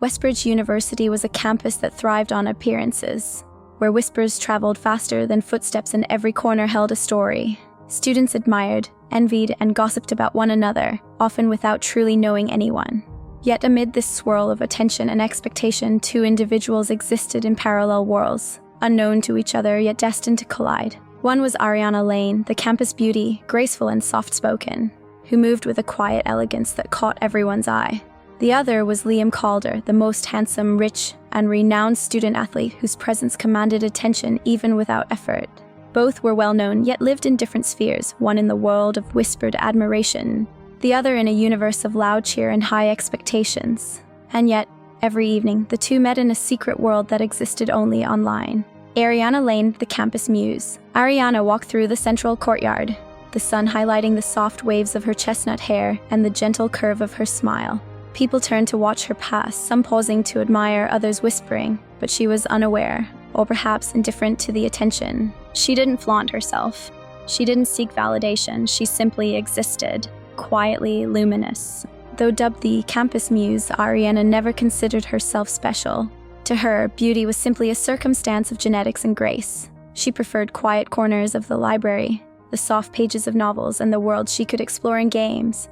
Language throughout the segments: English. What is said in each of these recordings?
Westbridge University was a campus that thrived on appearances, where whispers traveled faster than footsteps and every corner held a story. Students admired, envied, and gossiped about one another, often without truly knowing anyone. Yet amid this swirl of attention and expectation, two individuals existed in parallel worlds, unknown to each other yet destined to collide. One was Ariana Lane, the campus beauty, graceful and soft-spoken, who moved with a quiet elegance that caught everyone's eye. The other was Liam Calder, the most handsome, rich, and renowned student-athlete whose presence commanded attention even without effort. Both were well-known, yet lived in different spheres, one in the world of whispered admiration, the other in a universe of loud cheer and high expectations. And yet, every evening, the two met in a secret world that existed only online. Ariana Lane, the campus muse. Ariana walked through the central courtyard, the sun highlighting the soft waves of her chestnut hair and the gentle curve of her smile. People turned to watch her pass, some pausing to admire, others whispering, but she was unaware, or perhaps indifferent to the attention. She didn't flaunt herself. She didn't seek validation. She simply existed, quietly luminous. Though dubbed the campus muse, Ariana never considered herself special. To her, beauty was simply a circumstance of genetics and grace. She preferred quiet corners of the library, the soft pages of novels, and the world she could explore in games.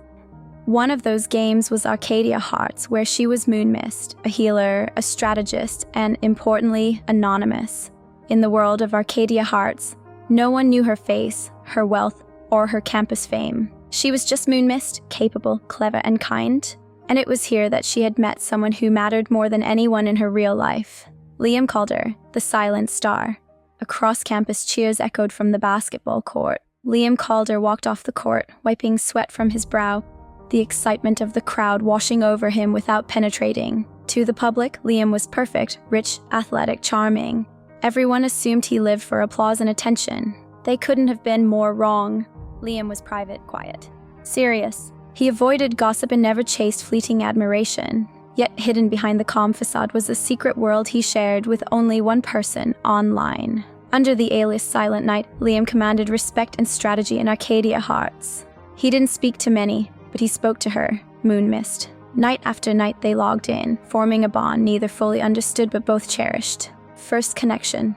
One of those games was Arcadia Hearts, where she was Moon Mist, a healer, a strategist, and, importantly, anonymous. In the world of Arcadia Hearts, no one knew her face, her wealth, or her campus fame. She was just Moon Mist, capable, clever, and kind. And it was here that she had met someone who mattered more than anyone in her real life. Liam Calder, the silent star. Across campus, cheers echoed from the basketball court. Liam Calder walked off the court, wiping sweat from his brow, the excitement of the crowd washing over him without penetrating. To the public, Liam was perfect, rich, athletic, charming. Everyone assumed he lived for applause and attention. They couldn't have been more wrong. Liam was private, quiet, serious. He avoided gossip and never chased fleeting admiration. Yet hidden behind the calm facade was a secret world he shared with only one person, online. Under the alias SilentKnight, Liam commanded respect and strategy in Arcadia Hearts. He didn't speak to many, but he spoke to her, Moon Mist. Night after night they logged in, forming a bond neither fully understood but both cherished. First connection.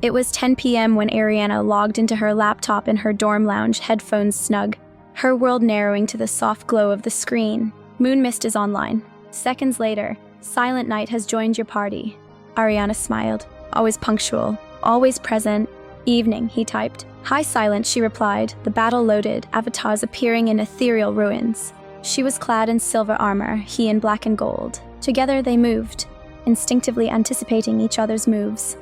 It was 10 p.m. when Ariana logged into her laptop in her dorm lounge, headphones snug, her world narrowing to the soft glow of the screen. Moon Mist is online. Seconds later, SilentKnight has joined your party. Ariana smiled. Always punctual, always present. Evening, he typed. Hi Silent, she replied, the battle loaded, avatars appearing in ethereal ruins. She was clad in silver armor, he in black and gold. Together they moved, instinctively anticipating each other's moves.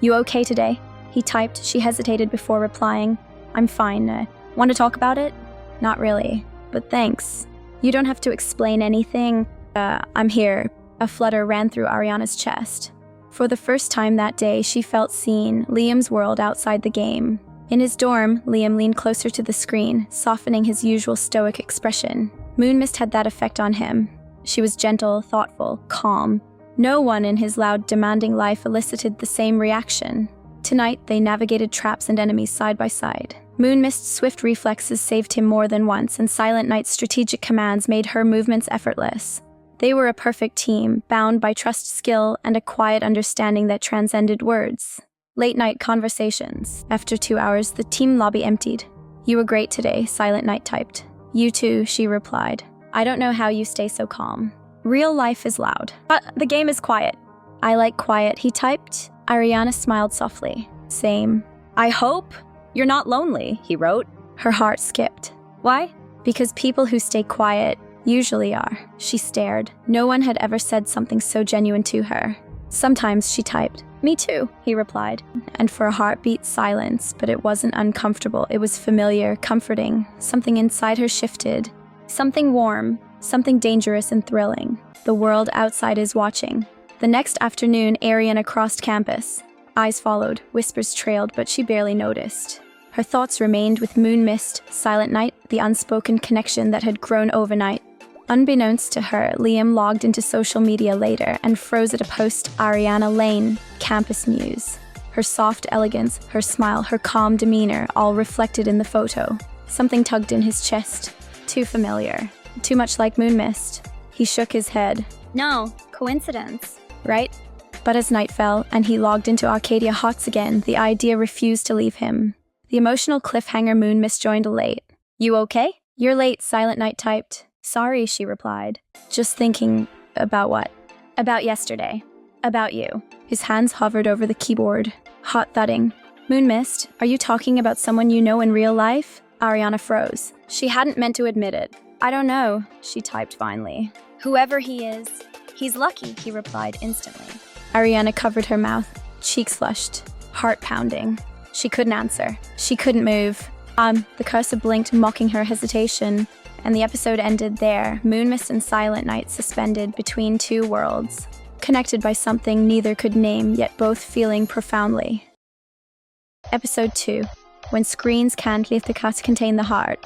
You okay today? He typed. She hesitated before replying. I'm fine. Want to talk about it? Not really, but thanks. You don't have to explain anything. I'm here. A flutter ran through Ariana's chest. For the first time that day, she felt seen, Liam's world outside the game. In his dorm, Liam leaned closer to the screen, softening his usual stoic expression. Moon Mist had that effect on him. She was gentle, thoughtful, calm. No one in his loud, demanding life elicited the same reaction. Tonight, they navigated traps and enemies side by side. Moon Mist's swift reflexes saved him more than once, and SilentKnight's strategic commands made her movements effortless. They were a perfect team, bound by trust, skill, and a quiet understanding that transcended words. Late-night conversations. After 2 hours, the team lobby emptied. You were great today, SilentKnight typed. You too, she replied. I don't know how you stay so calm. Real life is loud. The game is quiet. I like quiet, he typed. Ariana smiled softly. Same. I hope you're not lonely, he wrote. Her heart skipped. Why? Because people who stay quiet usually are. She stared. No one had ever said something so genuine to her. Sometimes, she typed. Me too, he replied. And for a heartbeat, silence, but it wasn't uncomfortable. It was familiar, comforting. Something inside her shifted. Something warm, something dangerous and thrilling. The world outside is watching. The next afternoon, Ariana crossed campus. Eyes followed, whispers trailed, but she barely noticed. Her thoughts remained with Moon Mist, SilentKnight, the unspoken connection that had grown overnight. Unbeknownst to her, Liam logged into social media later and froze at a post Ariana Lane, campus muse. Her soft elegance, her smile, her calm demeanor, all reflected in the photo. Something tugged in his chest. Too familiar. Too much like Moon Mist. He shook his head. No, coincidence, right? But as night fell and he logged into Arcadia Hots again, the idea refused to leave him. The emotional cliffhanger Moon Mist joined late. You okay? You're late, SilentKnight typed. Sorry, she replied. Just thinking about what? About yesterday. About you. His hands hovered over the keyboard. Hot thudding. Moon Mist, are you talking about someone you know in real life? Ariana froze. She hadn't meant to admit it. I don't know, she typed finally. Whoever he is, he's lucky, he replied instantly. Ariana covered her mouth, cheeks flushed, heart pounding. She couldn't answer. She couldn't move. The cursor blinked, mocking her hesitation, and the episode ended there, Moon Mist and SilentKnight suspended between two worlds, connected by something neither could name, yet both feeling profoundly. Episode 2. When screens can't lift the cut to contain the heart.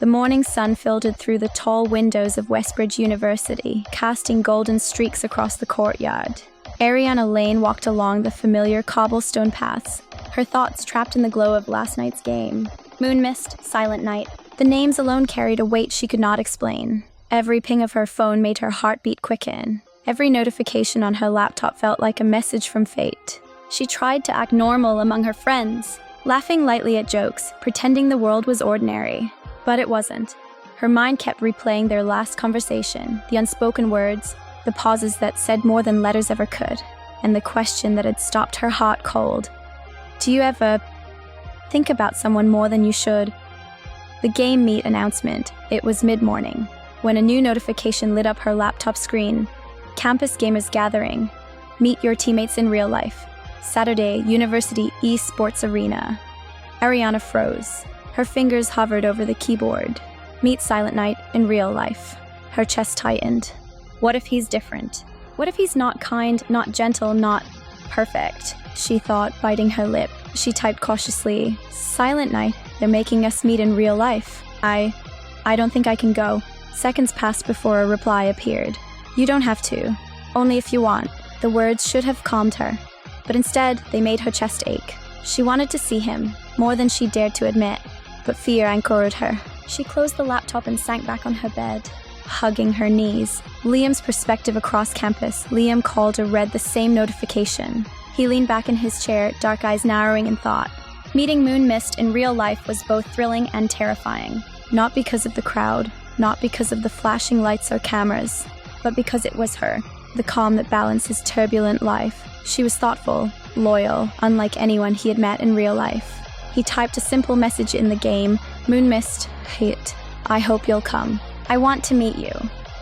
The morning sun filtered through the tall windows of Westbridge University, casting golden streaks across the courtyard. Ariana Lane walked along the familiar cobblestone paths, her thoughts trapped in the glow of last night's game. Moon Mist, SilentKnight. The names alone carried a weight she could not explain. Every ping of her phone made her heartbeat quicken. Every notification on her laptop felt like a message from fate. She tried to act normal among her friends, laughing lightly at jokes, pretending the world was ordinary. But it wasn't. Her mind kept replaying their last conversation, the unspoken words, the pauses that said more than letters ever could, and the question that had stopped her heart cold. Do you ever think about someone more than you should? The game meet announcement. It was mid-morning, when a new notification lit up her laptop screen. Campus Gamers Gathering. Meet your teammates in real life. Saturday, University Esports Arena. Ariana froze. Her fingers hovered over the keyboard. Meet SilentKnight in real life. Her chest tightened. What if he's different? What if he's not kind, not gentle, not perfect? She thought, biting her lip. She typed cautiously, SilentKnight, they're making us meet in real life. I don't think I can go. Seconds passed before a reply appeared. You don't have to. Only if you want. The words should have calmed her. But instead, they made her chest ache. She wanted to see him, more than she dared to admit. But fear anchored her. She closed the laptop and sank back on her bed, hugging her knees. Liam's perspective across campus. Liam Calder read the same notification. He leaned back in his chair, dark eyes narrowing in thought. Meeting Moon Mist in real life was both thrilling and terrifying. Not because of the crowd, not because of the flashing lights or cameras, but because it was her, the calm that balanced his turbulent life. She was thoughtful, loyal, unlike anyone he had met in real life. He typed a simple message in the game, Moon Mist, I hope you'll come. I want to meet you.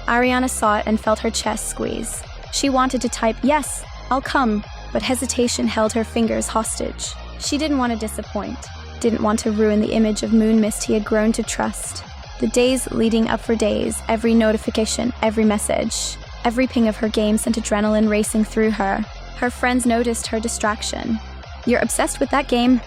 Ariana saw it and felt her chest squeeze. She wanted to type, yes, I'll come, but hesitation held her fingers hostage. She didn't want to disappoint, didn't want to ruin the image of Moon Mist he had grown to trust. The days leading up for days, every notification, every message, every ping of her game sent adrenaline racing through her. Her friends noticed her distraction. You're obsessed with that game?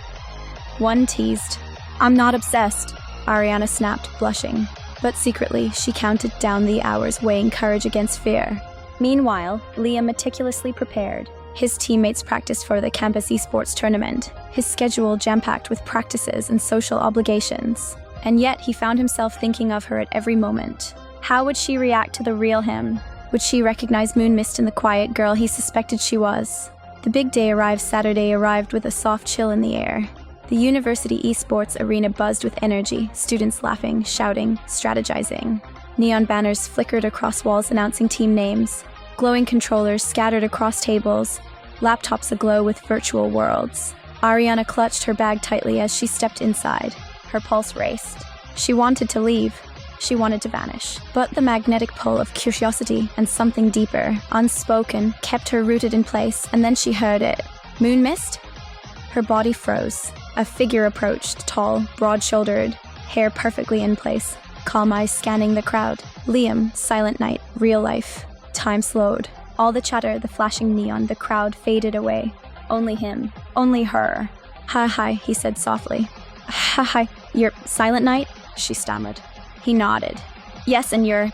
One teased. I'm not obsessed, Ariana snapped, blushing. But secretly, she counted down the hours, weighing courage against fear. Meanwhile, Liam meticulously prepared. His teammates practiced for the campus esports tournament, his schedule jam-packed with practices and social obligations. And yet, he found himself thinking of her at every moment. How would she react to the real him? Would she recognize Moon Mist in the quiet girl he suspected she was? The big day Saturday arrived with a soft chill in the air. The University Esports Arena buzzed with energy, students laughing, shouting, strategizing. Neon banners flickered across walls announcing team names. Glowing controllers scattered across tables, laptops aglow with virtual worlds. Ariana clutched her bag tightly as she stepped inside. Her pulse raced. She wanted to leave. She wanted to vanish. But the magnetic pull of curiosity and something deeper, unspoken, kept her rooted in place, and then she heard it. Moon Mist? Her body froze. A figure approached, tall, broad-shouldered, hair perfectly in place, calm eyes scanning the crowd. Liam, SilentKnight, real life. Time slowed. All the chatter, the flashing neon, the crowd faded away. Only him. Only her. Hi, he said softly. Hi, you're SilentKnight? She stammered. He nodded. Yes, and you're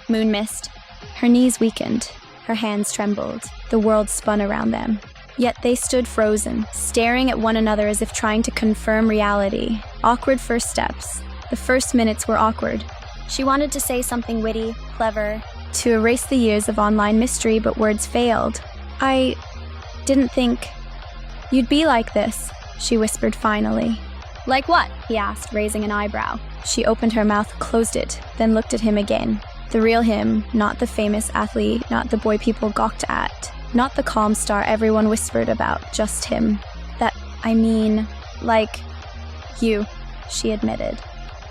Moon Mist. Her knees weakened. Her hands trembled. The world spun around them. Yet they stood frozen, staring at one another as if trying to confirm reality. Awkward first steps. The first minutes were awkward. She wanted to say something witty, clever, to erase the years of online mystery, but words failed. I didn't think you'd be like this, she whispered finally. Like what? He asked, raising an eyebrow. She opened her mouth, closed it, then looked at him again. The real him, not the famous athlete, not the boy people gawked at, not the calm star everyone whispered about, just him. Like you, she admitted.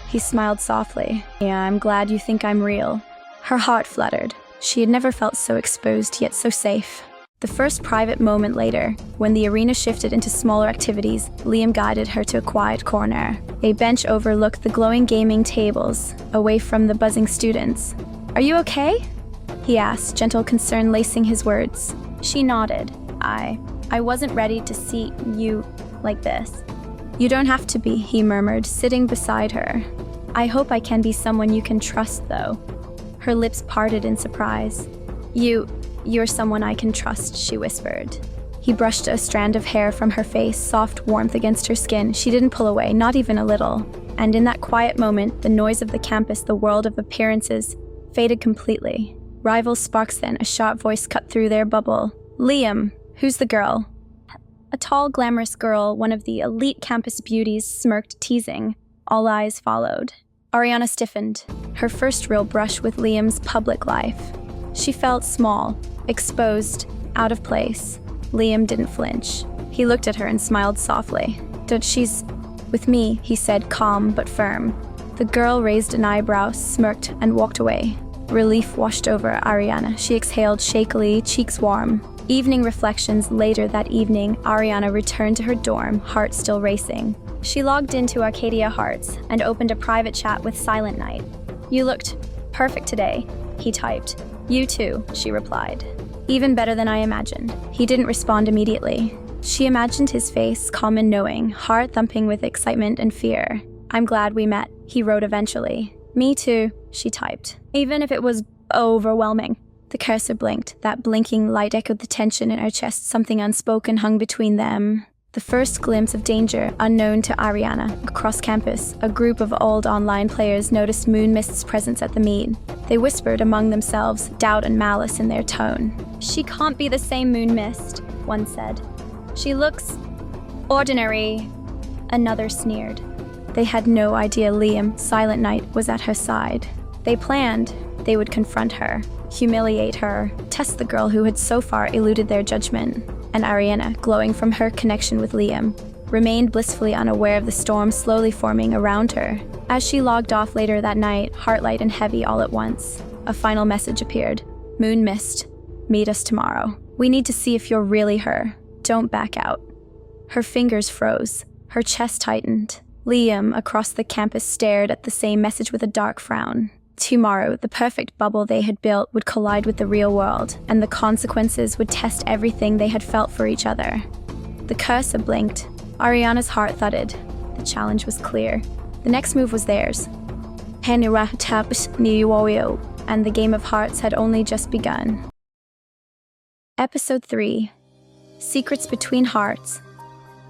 He smiled softly. Yeah, I'm glad you think I'm real. Her heart fluttered. She had never felt so exposed, yet so safe. The first private moment later, when the arena shifted into smaller activities, Liam guided her to a quiet corner. A bench overlooked the glowing gaming tables, away from the buzzing students. Are you okay? He asked, gentle concern lacing his words. She nodded. I wasn't ready to see you like this. You don't have to be, he murmured, sitting beside her. I hope I can be someone you can trust, though. Her lips parted in surprise. You're someone I can trust, she whispered. He brushed a strand of hair from her face, soft warmth against her skin. She didn't pull away, not even a little. And in that quiet moment, the noise of the campus, the world of appearances, faded completely. Rival sparks then, a sharp voice cut through their bubble. Liam, who's the girl? A tall, glamorous girl, one of the elite campus beauties, smirked, teasing. All eyes followed. Ariana stiffened, her first real brush with Liam's public life. She felt small, exposed, out of place. Liam didn't flinch. He looked at her and smiled softly. She's with me, he said, calm but firm. The girl raised an eyebrow, smirked, and walked away. Relief washed over Ariana. She exhaled shakily, cheeks warm. Evening reflections. Later that evening, Ariana returned to her dorm, heart still racing. She logged into Arcadia Hearts and opened a private chat with SilentKnight. You looked perfect today, he typed. You too, she replied. Even better than I imagined. He didn't respond immediately. She imagined his face, calm and knowing, heart thumping with excitement and fear. I'm glad we met, he wrote eventually. Me too, she typed. Even if it was overwhelming. The cursor blinked. That blinking light echoed the tension in her chest. Something unspoken hung between them. The first glimpse of danger, unknown to Ariana. Across campus, a group of old online players noticed Moon Mist's presence at the meet. They whispered among themselves, doubt and malice in their tone. She can't be the same Moon Mist, one said. She looks ordinary, another sneered. They had no idea Liam, SilentKnight, was at her side. They planned they would confront her, humiliate her, test the girl who had so far eluded their judgment. And Ariana, glowing from her connection with Liam, remained blissfully unaware of the storm slowly forming around her. As she logged off later that night, heart light and heavy all at once, a final message appeared. Moon Mist, meet us tomorrow. We need to see if you're really her. Don't back out. Her fingers froze. Her chest tightened. Liam, across the campus, stared at the same message with a dark frown. Tomorrow, the perfect bubble they had built would collide with the real world, and the consequences would test everything they had felt for each other. The cursor blinked. Ariana's heart thudded. The challenge was clear. The next move was theirs. And the game of hearts had only just begun. Episode 3. Secrets Between Hearts.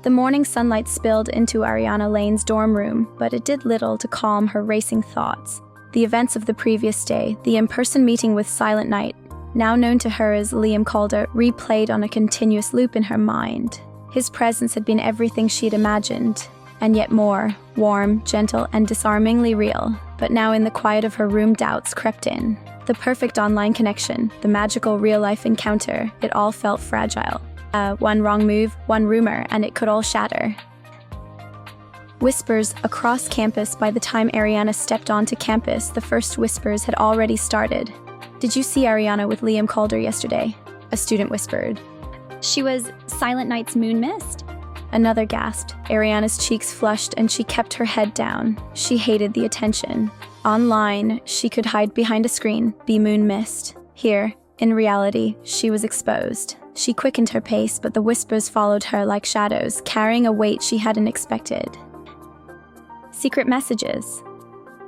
The morning sunlight spilled into Ariana Lane's dorm room, but it did little to calm her racing thoughts. The events of the previous day, the in-person meeting with SilentKnight, now known to her as Liam Calder, replayed on a continuous loop in her mind. His presence had been everything she'd imagined, and yet more, warm, gentle, and disarmingly real. But now in the quiet of her room, doubts crept in. The perfect online connection, the magical real-life encounter, it all felt fragile. One wrong move, one rumor, and it could all shatter. Whispers across campus. By the time Ariana stepped onto campus, the first whispers had already started. Did you see Ariana with Liam Calder yesterday? A student whispered. She was SilentKnight's Moon Mist? Another gasped. Ariana's cheeks flushed and she kept her head down. She hated the attention. Online, she could hide behind a screen, be Moon Mist. Here, in reality, she was exposed. She quickened her pace, but the whispers followed her like shadows, carrying a weight she hadn't expected. Secret messages.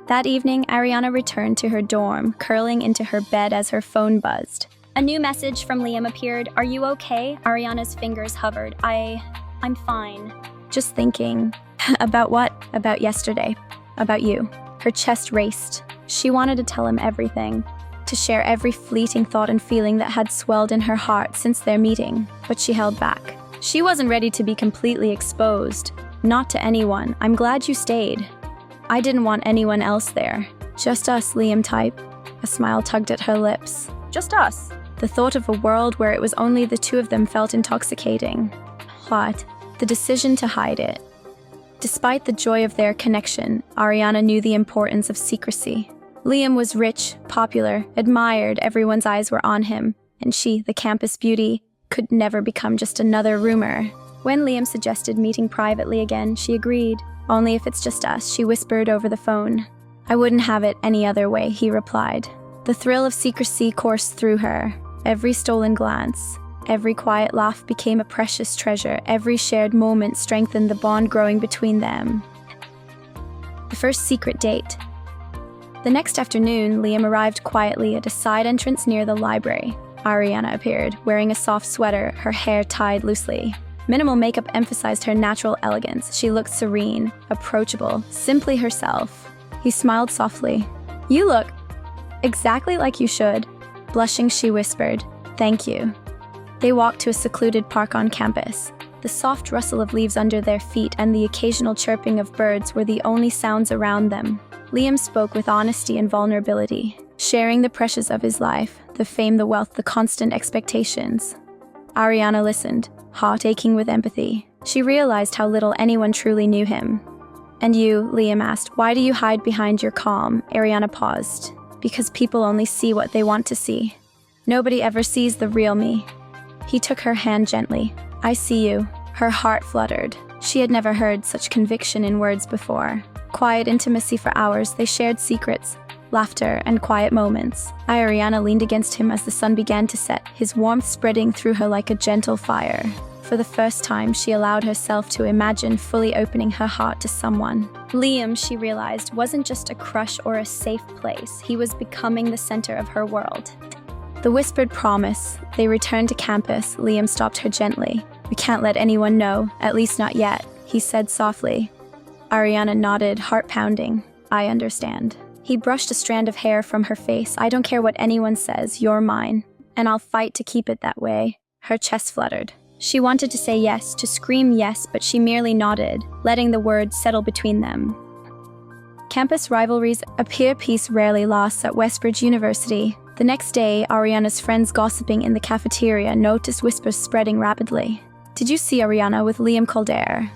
That evening, Ariana returned to her dorm, curling into her bed as her phone buzzed. A new message from Liam appeared. Are you okay? Ariana's fingers hovered. I'm fine. Just thinking. About what? About yesterday. About you. Her chest raced. She wanted to tell him everything. to share every fleeting thought and feeling that had swelled in her heart since their meeting, but she held back. She wasn't ready to be completely exposed. Not to anyone. I'm glad you stayed. I didn't want anyone else there. Just us, Liam type. A smile tugged at her lips. Just us. The thought of a world where it was only the two of them felt intoxicating. Hot. The decision to hide it. Despite the joy of their connection, Ariana knew the importance of secrecy. Liam was rich, popular, admired, everyone's eyes were on him, and she, the campus beauty, could never become just another rumor. When Liam suggested meeting privately again, she agreed. Only if it's just us, she whispered over the phone. I wouldn't have it any other way, he replied. The thrill of secrecy coursed through her. Every stolen glance, every quiet laugh became a precious treasure. Every shared moment strengthened the bond growing between them. The first secret date. The next afternoon, Liam arrived quietly at a side entrance near the library. Ariana appeared, wearing a soft sweater, her hair tied loosely. Minimal makeup emphasized her natural elegance. She looked serene, approachable, simply herself. He smiled softly. You look exactly like you should. Blushing, she whispered, "Thank you." They walked to a secluded park on campus. The soft rustle of leaves under their feet and the occasional chirping of birds were the only sounds around them. Liam spoke with honesty and vulnerability, sharing the pressures of his life, the fame, the wealth, the constant expectations. Ariana listened, heart aching with empathy. She realized how little anyone truly knew him. And you, Liam asked, why do you hide behind your calm? Ariana paused. Because people only see what they want to see. Nobody ever sees the real me. He took her hand gently. I see you. Her heart fluttered. She had never heard such conviction in words before. Quiet intimacy for hours, they shared secrets, laughter, and quiet moments. Ariana leaned against him as the sun began to set, his warmth spreading through her like a gentle fire. For the first time, she allowed herself to imagine fully opening her heart to someone. Liam, she realized, wasn't just a crush or a safe place. He was becoming the center of her world. The whispered promise. They returned to campus. Liam stopped her gently. We can't let anyone know, at least not yet, he said softly. Ariana nodded, heart pounding. I understand. He brushed a strand of hair from her face. I don't care what anyone says, you're mine. And I'll fight to keep it that way. Her chest fluttered. She wanted to say yes, to scream yes, but she merely nodded, letting the words settle between them. Campus rivalries, a peer piece rarely lasts at Westbridge University. The next day, Ariana's friends gossiping in the cafeteria noticed whispers spreading rapidly. Did you see Ariana with Liam Calder?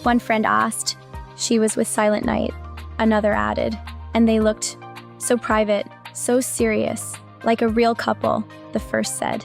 One friend asked. She was with SilentKnight, another added. And they looked so private, so serious, like a real couple, the first said.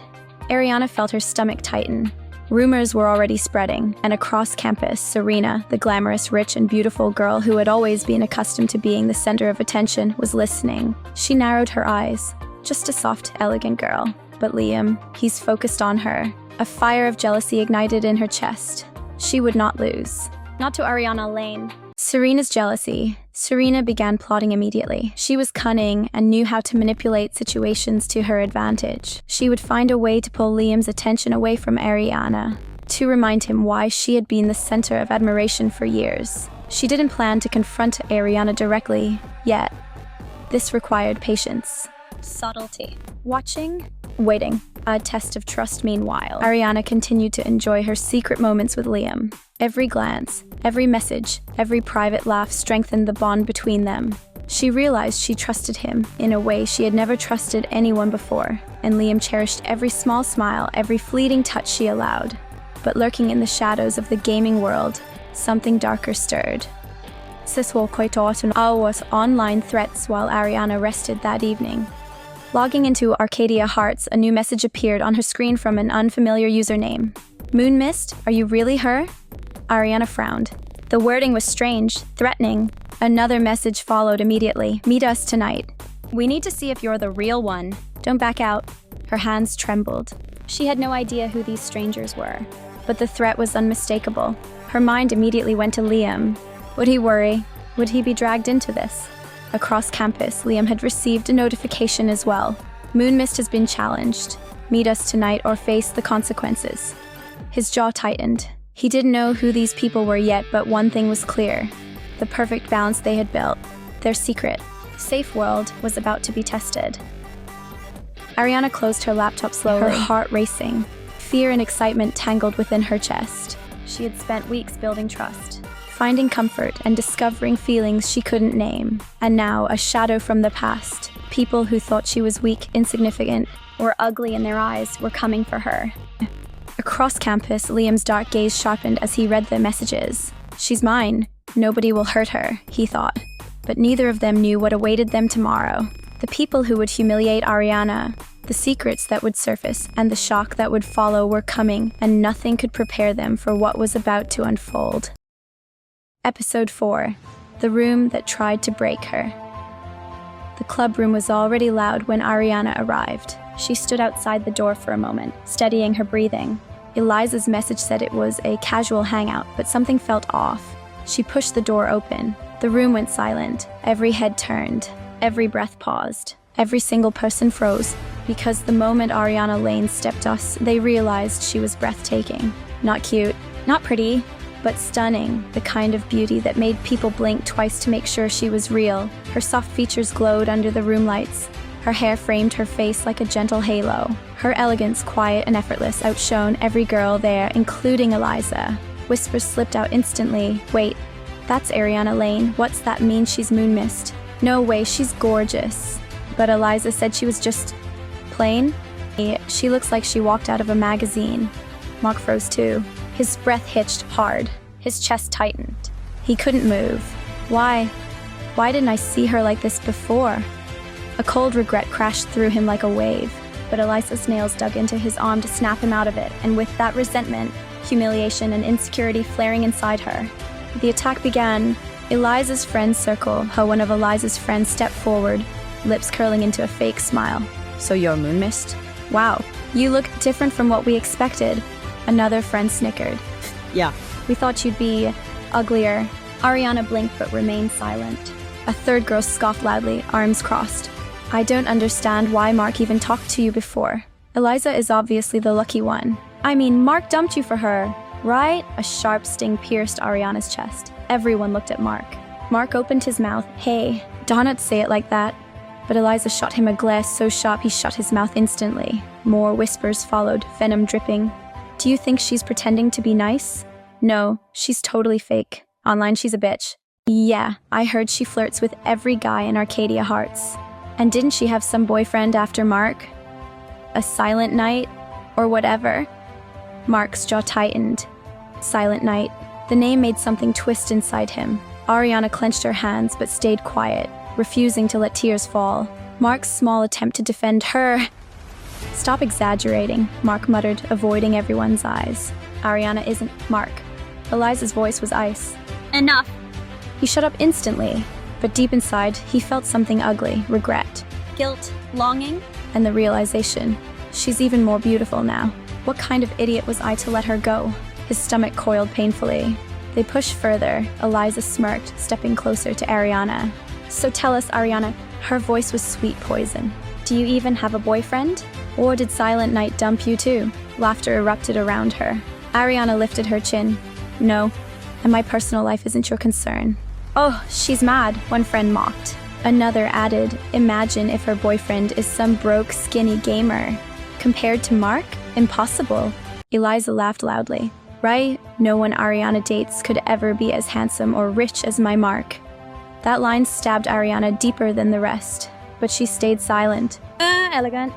Ariana felt her stomach tighten. Rumors were already spreading, and across campus, Serena, the glamorous, rich, and beautiful girl who had always been accustomed to being the center of attention, was listening. She narrowed her eyes. Just a soft, elegant girl. But Liam, he's focused on her. A fire of jealousy ignited in her chest. She would not lose. Not to Ariana Lane. Serena's jealousy. Serena began plotting immediately. She was cunning and knew how to manipulate situations to her advantage. She would find a way to pull Liam's attention away from Ariana, to remind him why she had been the center of admiration for years. She didn't plan to confront Ariana directly, yet. This required patience. Subtlety. Watching. Waiting. A test of trust meanwhile. Ariana continued to enjoy her secret moments with Liam. Every glance, every message, every private laugh strengthened the bond between them. She realized she trusted him in a way she had never trusted anyone before, and Liam cherished every small smile, every fleeting touch she allowed. But lurking in the shadows of the gaming world, something darker stirred. Was online threats while Ariana rested that evening. Logging into Arcadia Hearts, a new message appeared on her screen from an unfamiliar username. Moon Mist, are you really her? Ariana frowned. The wording was strange, threatening. Another message followed immediately. Meet us tonight. We need to see if you're the real one. Don't back out. Her hands trembled. She had no idea who these strangers were, but the threat was unmistakable. Her mind immediately went to Liam. Would he worry? Would he be dragged into this? Across campus, Liam had received a notification as well. Moon Mist has been challenged. Meet us tonight or face the consequences. His jaw tightened. He didn't know who these people were yet, but one thing was clear. The perfect balance they had built. Their secret, safe world was about to be tested. Ariana closed her laptop slowly, her heart racing. Fear and excitement tangled within her chest. She had spent weeks building trust, finding comfort and discovering feelings she couldn't name. And now, a shadow from the past. People who thought she was weak, insignificant, or ugly in their eyes were coming for her. Across campus, Liam's dark gaze sharpened as he read the messages. She's mine. Nobody will hurt her, he thought. But neither of them knew what awaited them tomorrow. The people who would humiliate Ariana, the secrets that would surface, and the shock that would follow were coming, and nothing could prepare them for what was about to unfold. Episode 4. The Room That Tried to Break Her. The club room was already loud when Ariana arrived. She stood outside the door for a moment, steadying her breathing. Eliza's message said it was a casual hangout, but something felt off. She pushed the door open. The room went silent. Every head turned. Every breath paused. Every single person froze, because the moment Ariana Lane stepped us, they realized she was breathtaking. Not cute, not pretty, but stunning, the kind of beauty that made people blink twice to make sure she was real. Her soft features glowed under the room lights. Her hair framed her face like a gentle halo. Her elegance, quiet and effortless, outshone every girl there, including Eliza. Whispers slipped out instantly. Wait, that's Ariana Lane. What's that mean she's moon mist? No way, she's gorgeous. But Eliza said she was just plain. She looks like she walked out of a magazine. Mark froze too. His breath hitched hard. His chest tightened. He couldn't move. Why? Why didn't I see her like this before? A cold regret crashed through him like a wave, but Eliza's nails dug into his arm to snap him out of it, and with that resentment, humiliation, and insecurity flaring inside her, the attack began. Eliza's friends circle, how one of Eliza's friends stepped forward, lips curling into a fake smile. So you're moon mist? Wow, you look different from what we expected. Another friend snickered. Yeah. We thought you'd be uglier. Ariana blinked but remained silent. A third girl scoffed loudly, arms crossed. I don't understand why Mark even talked to you before. Eliza is obviously the lucky one. I mean, Mark dumped you for her, right? A sharp sting pierced Ariana's chest. Everyone looked at Mark. Mark opened his mouth. Hey, don't not say it like that. But Eliza shot him a glare so sharp he shut his mouth instantly. More whispers followed, venom dripping. Do you think she's pretending to be nice? No, she's totally fake. Online she's a bitch. Yeah, I heard she flirts with every guy in Arcadia Hearts. And didn't she have some boyfriend after Mark? A SilentKnight? Or whatever? Mark's jaw tightened. SilentKnight. The name made something twist inside him. Ariana clenched her hands but stayed quiet, refusing to let tears fall. Mark's small attempt to defend her. Stop exaggerating, Mark muttered, avoiding everyone's eyes. Ariana isn't Mark. Eliza's voice was ice. Enough. He shut up instantly, but deep inside, he felt something ugly, regret. Guilt, longing. And the realization, she's even more beautiful now. What kind of idiot was I to let her go? His stomach coiled painfully. They pushed further. Eliza smirked, stepping closer to Ariana. So tell us, Ariana. Her voice was sweet poison. Do you even have a boyfriend? Or did SilentKnight dump you too? Laughter erupted around her. Ariana lifted her chin. No, and my personal life isn't your concern. Oh, she's mad, one friend mocked. Another added, imagine if her boyfriend is some broke, skinny gamer. Compared to Mark? Impossible. Eliza laughed loudly. Right? No one Ariana dates could ever be as handsome or rich as my Mark. That line stabbed Ariana deeper than the rest, but she stayed silent. Elegant.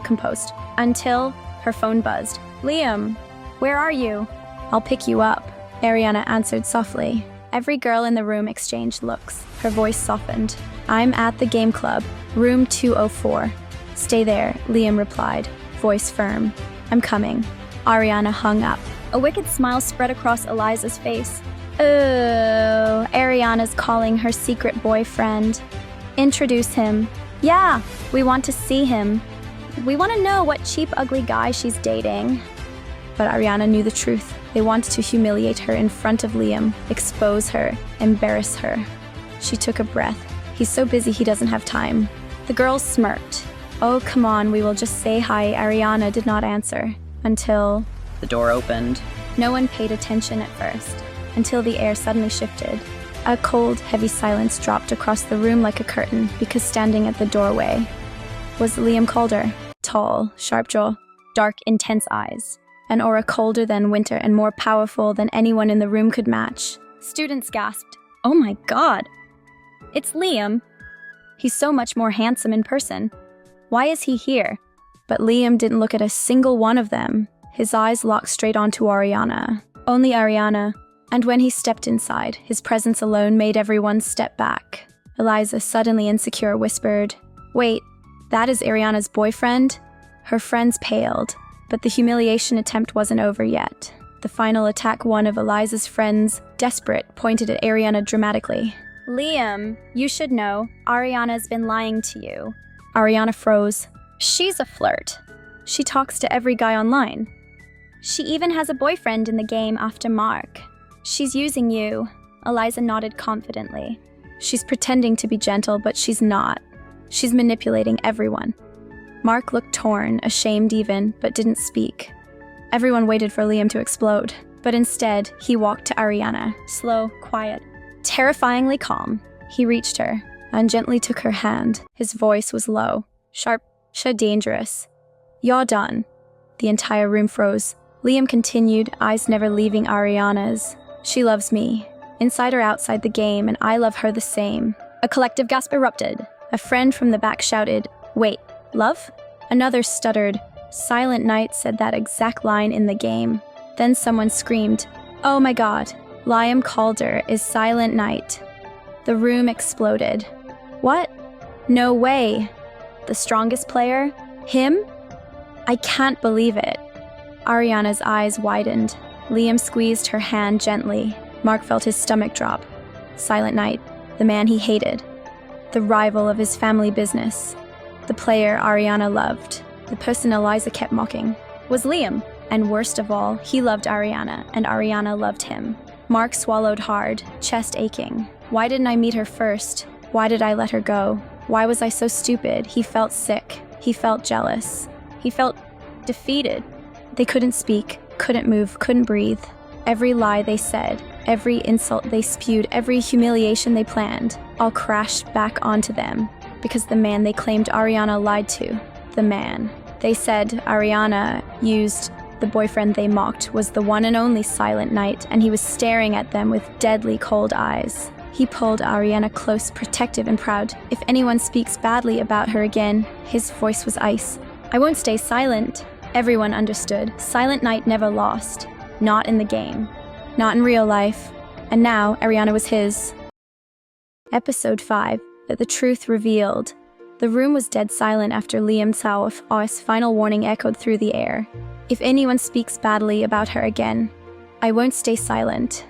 Composed. Until her phone buzzed. Liam, where are you? I'll pick you up. Ariana answered softly. Every girl in the room exchanged looks. Her voice softened. I'm at the game club, room 204. Stay there, Liam replied, voice firm. I'm coming. Ariana hung up. A wicked smile spread across Eliza's face. Oh, Ariana's calling her secret boyfriend. Introduce him. Yeah, we want to see him. We want to know what cheap, ugly guy she's dating. But Ariana knew the truth. They wanted to humiliate her in front of Liam, expose her, embarrass her. She took a breath. He's so busy he doesn't have time. The girls smirked. Oh, come on, we will just say hi. Ariana did not answer. Until The door opened. no one paid attention at first. Until the air suddenly shifted. A cold, heavy silence dropped across the room like a curtain, because standing at the doorway was Liam Calder. tall, sharp jaw, dark, intense eyes, an aura colder than winter and more powerful than anyone in the room could match. Students gasped. Oh my god. It's Liam. He's so much more handsome in person. Why is he here? But Liam didn't look at a single one of them. His eyes locked straight onto Ariana. Only Ariana. And when he stepped inside, his presence alone made everyone step back. Eliza, suddenly insecure, whispered, "Wait, that is Ariana's boyfriend?" Her friends paled, but the humiliation attempt wasn't over yet. The final attack, one of Eliza's friends, desperate, pointed at Ariana dramatically. Liam, you should know, Ariana's been lying to you. Ariana froze. She's a flirt. She talks to every guy online. She even has a boyfriend in the game after Mark. She's using you. Eliza nodded confidently. She's pretending to be gentle, but she's not. She's manipulating everyone. Mark looked torn, ashamed even, but didn't speak. Everyone waited for Liam to explode, but instead, he walked to Ariana, slow, quiet, terrifyingly calm. He reached her and gently took her hand. His voice was low, sharp, dangerous. "You're done." The entire room froze. Liam continued, eyes never leaving Ariana's. "She loves me, inside or outside the game, and I love her the same." A collective gasp erupted. A friend from the back shouted, "Wait, love?" Another stuttered, "SilentKnight said that exact line in the game." Then someone screamed, "Oh my god, Liam Calder is SilentKnight." The room exploded. "What? No way. The strongest player? Him? I can't believe it." Ariana's eyes widened. Liam squeezed her hand gently. Mark felt his stomach drop. SilentKnight, the man he hated. The rival of his family business. The player Ariana loved. The person Eliza kept mocking. Was Liam. And worst of all, he loved Ariana, and Ariana loved him. Mark swallowed hard, chest aching. Why didn't I meet her first? Why did I let her go? Why was I so stupid? He felt sick. He felt jealous. He felt defeated. They couldn't speak, couldn't move, couldn't breathe. Every lie they said, every insult they spewed, every humiliation they planned, all crashed back onto them. Because the man they claimed Ariana lied to, the man they said Ariana used, the boyfriend they mocked, was the one and only SilentKnight, and he was staring at them with deadly cold eyes. He pulled Ariana close, protective and proud. If anyone speaks badly about her again, his voice was ice. "I won't stay silent." Everyone understood. SilentKnight never lost. Not in the game. Not in real life. And now, Ariana was his. Episode 5. The Truth Revealed. The room was dead silent after Liam Calder's final warning echoed through the air. "If anyone speaks badly about her again, I won't stay silent."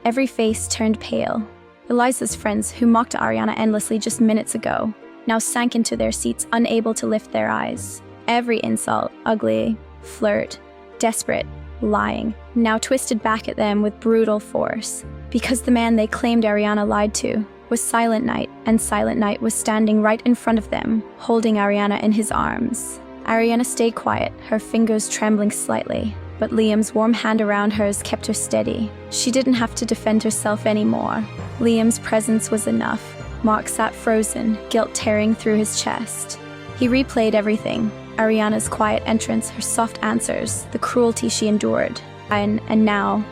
Every face turned pale. Eliza's friends, who mocked Ariana endlessly just minutes ago, now sank into their seats, unable to lift their eyes. Every insult, ugly, flirt, desperate, lying, now twisted back at them with brutal force. Because the man they claimed Ariana lied to was SilentKnight, and SilentKnight was standing right in front of them, holding Ariana in his arms. Ariana stayed quiet, her fingers trembling slightly, but Liam's warm hand around hers kept her steady. She didn't have to defend herself anymore. Liam's presence was enough. Mark sat frozen, guilt tearing through his chest. He replayed everything. Ariana's quiet entrance, her soft answers, the cruelty she endured. And now,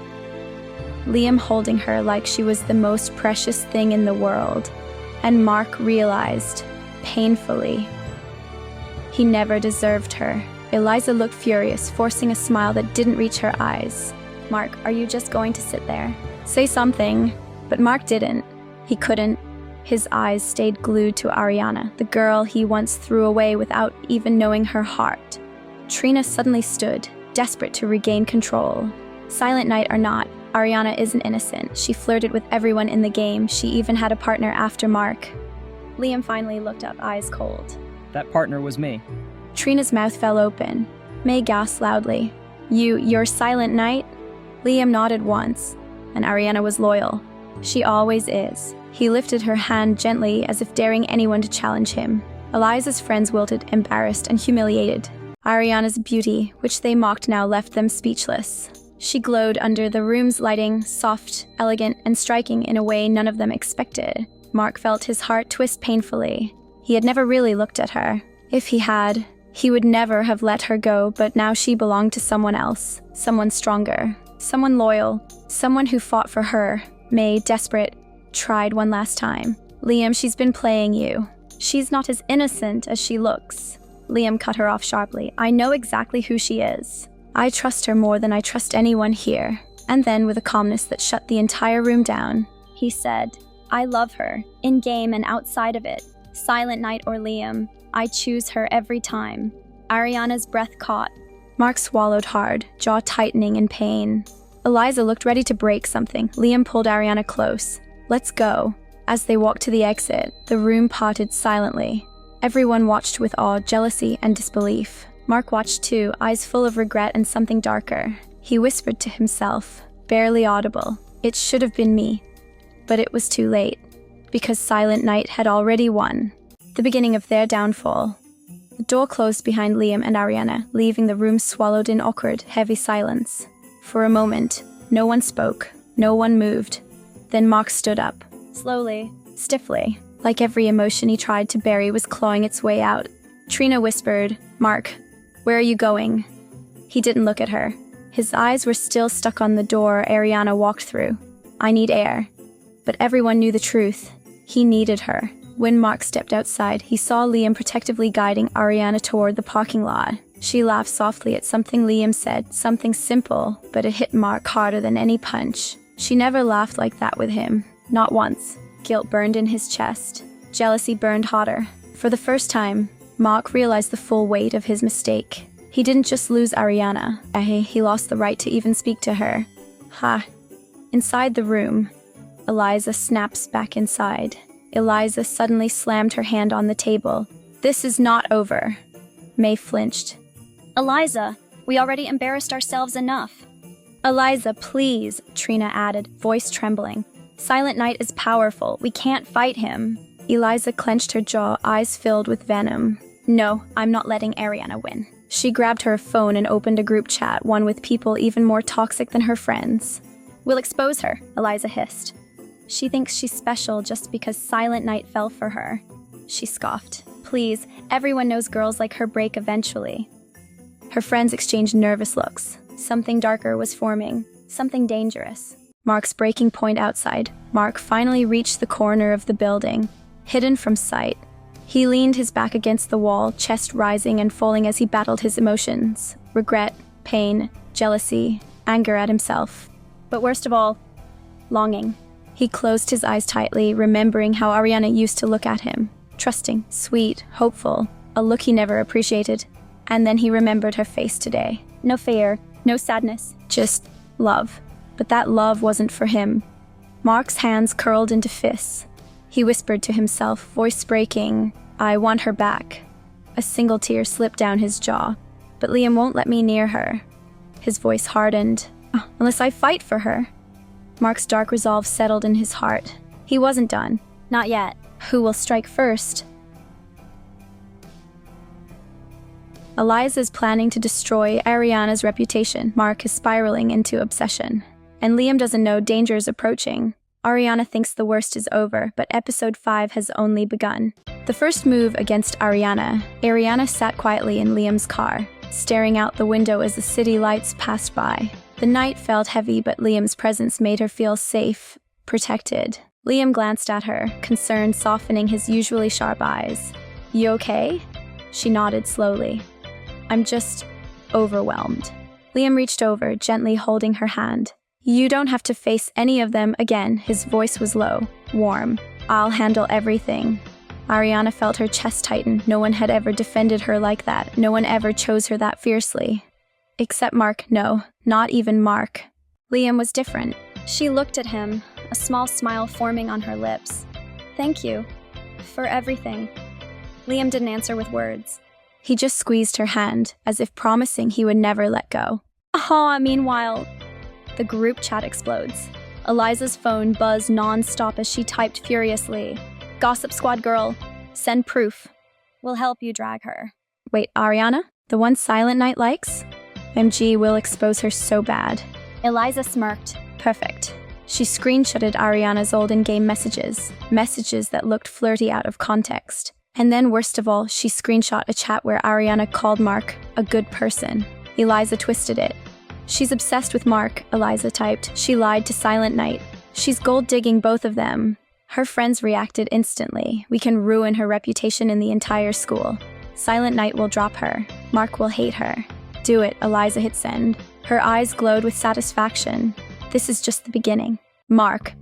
Liam holding her like she was the most precious thing in the world. And Mark realized, painfully, he never deserved her. Eliza looked furious, forcing a smile that didn't reach her eyes. "Mark, are you just going to sit there? Say something." But Mark didn't. He couldn't. His eyes stayed glued to Ariana, the girl he once threw away without even knowing her heart. Trina suddenly stood, desperate to regain control. SilentKnight or not, Ariana isn't innocent. She flirted with everyone in the game. She even had a partner after Mark. Liam finally looked up, eyes cold. "That partner was me." Trina's mouth fell open. May gasped loudly. You're SilentKnight?" Liam nodded once, and Ariana was loyal. She always is. He lifted her hand gently, as if daring anyone to challenge him. Eliza's friends wilted, embarrassed and humiliated. Ariana's beauty, which they mocked, now left them speechless. She glowed under the room's lighting, soft, elegant, and striking in a way none of them expected. Mark felt his heart twist painfully. He had never really looked at her. If he had, He would never have let her go, but now she belonged to someone else, someone stronger, someone loyal, someone who fought for her. May, desperate, tried one last time. Liam, she's been playing you. She's not as innocent as she looks. Liam cut her off sharply. I know exactly who she is. I trust her more than I trust anyone here. And then, with a calmness that shut the entire room down, He said, I love her, in-game and outside of it. SilentKnight or Liam, I choose her every time. Ariana's breath caught. Mark swallowed hard, jaw tightening in pain. Eliza looked ready to break something. Liam pulled Ariana close. Let's go. As they walked to the exit, the room parted silently. Everyone watched with awe, jealousy, and disbelief. Mark watched too, eyes full of regret and something darker. He whispered to himself, barely audible, it should have been me. But it was too late, because SilentKnight had already won. The beginning of their downfall. The door closed behind Liam and Ariana, leaving the room swallowed in awkward, heavy silence. For a moment, no one spoke, no one moved. Then Mark stood up. Slowly, Stiffly, like every emotion he tried to bury was clawing its way out. Trina whispered, Mark, where are you going? He didn't look at her. His eyes were still stuck on the door Ariana walked through. I need air. But everyone knew the truth. He needed her. When Mark stepped outside, he saw Liam protectively guiding Ariana toward the parking lot. She laughed softly at something Liam said, something simple, but it hit Mark harder than any punch. She never laughed like that with him. Not once. Guilt burned in his chest. Jealousy burned hotter. For the first time, Mark realized the full weight of his mistake. He didn't just lose Ariana. He lost the right to even speak to her. Inside the room, Eliza snaps back inside. Eliza suddenly slammed her hand on the table. This is not over. May flinched. Eliza, we already embarrassed ourselves enough. Eliza, please, Trina added, voice trembling. SilentKnight is powerful. We can't fight him. Eliza clenched her jaw, eyes filled with venom. No, I'm not letting Ariana win. She grabbed her phone and opened a group chat, one with people even more toxic than her friends. We'll expose her, Eliza hissed. She thinks she's special just because SilentKnight fell for her. She scoffed. Please, everyone knows girls like her break eventually. Her friends exchanged nervous looks. Something darker was forming. Something dangerous. Mark's breaking point outside. Mark finally reached the corner of the building, hidden from sight. He leaned his back against the wall, chest rising and falling as he battled his emotions. Regret, pain, jealousy, anger at himself. But worst of all, longing. He closed his eyes tightly, remembering how Ariana used to look at him. Trusting, sweet, hopeful, a look he never appreciated. And then he remembered her face today. No fear, no sadness. Just love. But that love wasn't for him. Mark's hands curled into fists. He whispered to himself, voice breaking, I want her back. A single tear slipped down his jaw. But Liam won't let me near her. His voice hardened. Unless I fight for her. Mark's dark resolve settled in his heart. He wasn't done. Not yet. Who will strike first? Eliza is planning to destroy Ariana's reputation. Mark is spiraling into obsession. And Liam doesn't know danger is approaching. Ariana thinks the worst is over, but episode 5 has only begun. The first move against Ariana sat quietly in Liam's car, staring out the window as the city lights passed by. The night felt heavy, but Liam's presence made her feel safe, protected. Liam glanced at her, concern softening his usually sharp eyes. You okay? She nodded slowly. I'm just overwhelmed. Liam reached over, gently holding her hand. You don't have to face any of them again. His voice was low, warm. I'll handle everything. Ariana felt her chest tighten. No one had ever defended her like that. No one ever chose her that fiercely. Except Mark, no, not even Mark. Liam was different. She looked at him, a small smile forming on her lips. Thank you. For everything. Liam didn't answer with words. He just squeezed her hand, as if promising he would never let go. Meanwhile, the group chat explodes. Eliza's phone buzzed non-stop as she typed furiously. Gossip Squad girl, send proof. We'll help you drag her. Wait, Ariana? The one SilentKnight likes? MG will expose her so bad. Eliza smirked. Perfect. She screenshotted Ariana's old in-game messages that looked flirty out of context. And then, worst of all, she screenshot a chat where Ariana called Mark a good person. Eliza twisted it. "She's obsessed with Mark," Eliza typed. "She lied to SilentKnight. She's gold-digging both of them." Her friends reacted instantly. "We can ruin her reputation in the entire school. SilentKnight will drop her. Mark will hate her." "Do it," Eliza hit send. Her eyes glowed with satisfaction. This is just the beginning. Mark.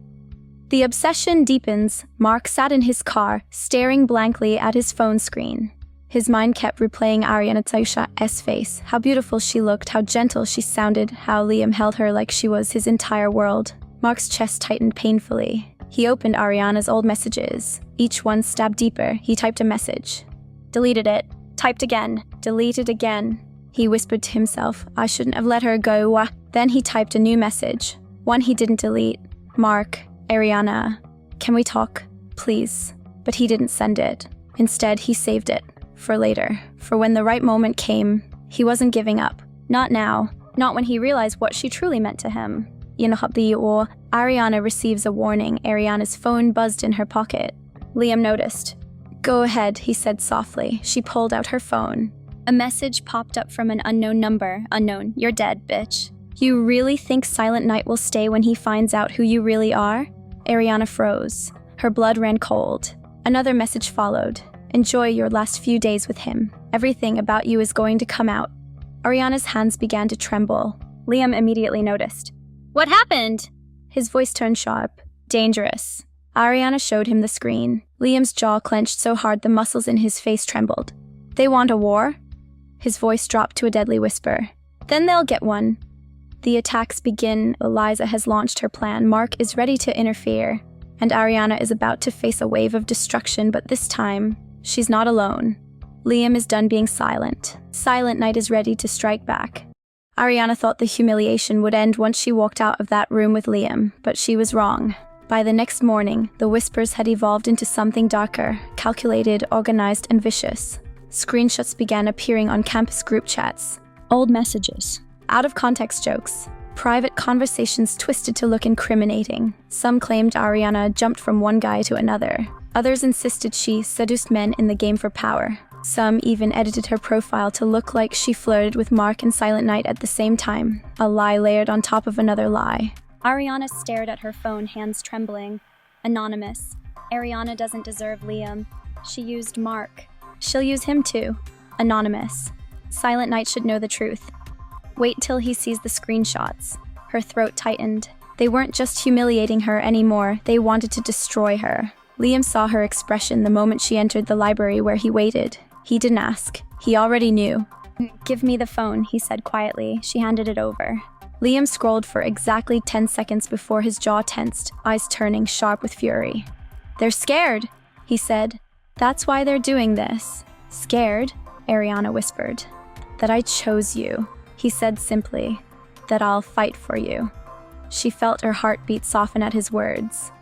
The obsession deepens. Mark sat in his car, staring blankly at his phone screen. His mind kept replaying Ariana's face, how beautiful she looked, how gentle she sounded, how Liam held her like she was his entire world. Mark's chest tightened painfully. He opened Ariana's old messages. Each one stabbed deeper. He typed a message. Deleted it. Typed again. Deleted again. He whispered to himself, "I shouldn't have let her go." Then he typed a new message. One he didn't delete. "Mark, Ariana, can we talk? Please." But he didn't send it. Instead, he saved it. For later. For when the right moment came. He wasn't giving up. Not now. Not when he realized what she truly meant to him. Or Ariana receives a warning. Ariana's phone buzzed in her pocket. Liam noticed. "Go ahead," he said softly. She pulled out her phone. A message popped up from an unknown number. "Unknown, you're dead, bitch." "You really think SilentKnight will stay when he finds out who you really are?" Ariana froze. Her blood ran cold. Another message followed. "Enjoy your last few days with him. Everything about you is going to come out." Ariana's hands began to tremble. Liam immediately noticed. "What happened?" His voice turned sharp. "Dangerous." Ariana showed him the screen. Liam's jaw clenched so hard the muscles in his face trembled. "They want a war?" His voice dropped to a deadly whisper. "Then they'll get one." The attacks begin. Eliza has launched her plan. Mark is ready to interfere. And Ariana is about to face a wave of destruction, but this time, she's not alone. Liam is done being silent. SilentKnight is ready to strike back. Ariana thought the humiliation would end once she walked out of that room with Liam, but she was wrong. By the next morning, the whispers had evolved into something darker, calculated, organized, and vicious. Screenshots began appearing on campus group chats. Old messages. Out-of-context jokes. Private conversations twisted to look incriminating. Some claimed Ariana jumped from one guy to another. Others insisted she seduced men in the game for power. Some even edited her profile to look like she flirted with Mark and SilentKnight at the same time. A lie layered on top of another lie. Ariana stared at her phone, hands trembling. Anonymous. Ariana doesn't deserve Liam. She used Mark. She'll use him too. Anonymous. SilentKnight should know the truth. Wait till he sees the screenshots. Her throat tightened. They weren't just humiliating her anymore, they wanted to destroy her. Liam saw her expression the moment she entered the library where he waited. He didn't ask. He already knew. "Give me the phone," he said quietly. She handed it over. Liam scrolled for exactly 10 seconds before his jaw tensed, eyes turning sharp with fury. "They're scared," he said. "That's why they're doing this." "Scared?" Ariana whispered. "That I chose you," he said simply. "That I'll fight for you." She felt her heartbeat soften at his words.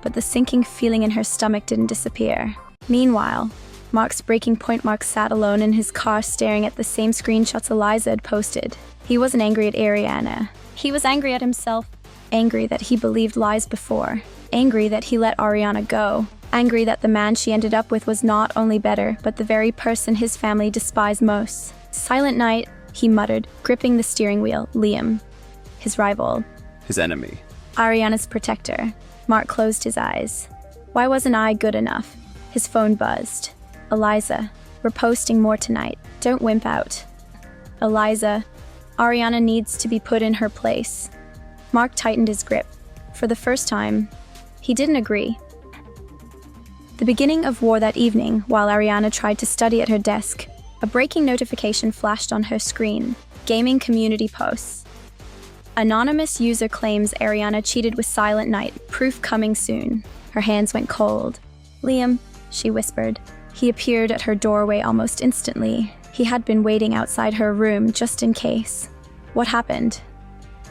But the sinking feeling in her stomach didn't disappear. Meanwhile, Mark's breaking point. Mark sat alone in his car staring at the same screenshots Eliza had posted. He wasn't angry at Ariana. He was angry at himself. Angry that he believed lies before. Angry that he let Ariana go. Angry that the man she ended up with was not only better, but the very person his family despised most. SilentKnight, he muttered, gripping the steering wheel. Liam. His rival. His enemy. Ariana's protector. Mark closed his eyes. Why wasn't I good enough? His phone buzzed. Eliza, we're posting more tonight. Don't wimp out. Eliza, Ariana needs to be put in her place. Mark tightened his grip. For the first time, he didn't agree. The beginning of war that evening, while Ariana tried to study at her desk, a breaking notification flashed on her screen. Gaming community posts. Anonymous user claims Ariana cheated with SilentKnight. Proof coming soon. Her hands went cold. "Liam," she whispered. He appeared at her doorway almost instantly. He had been waiting outside her room just in case. What happened?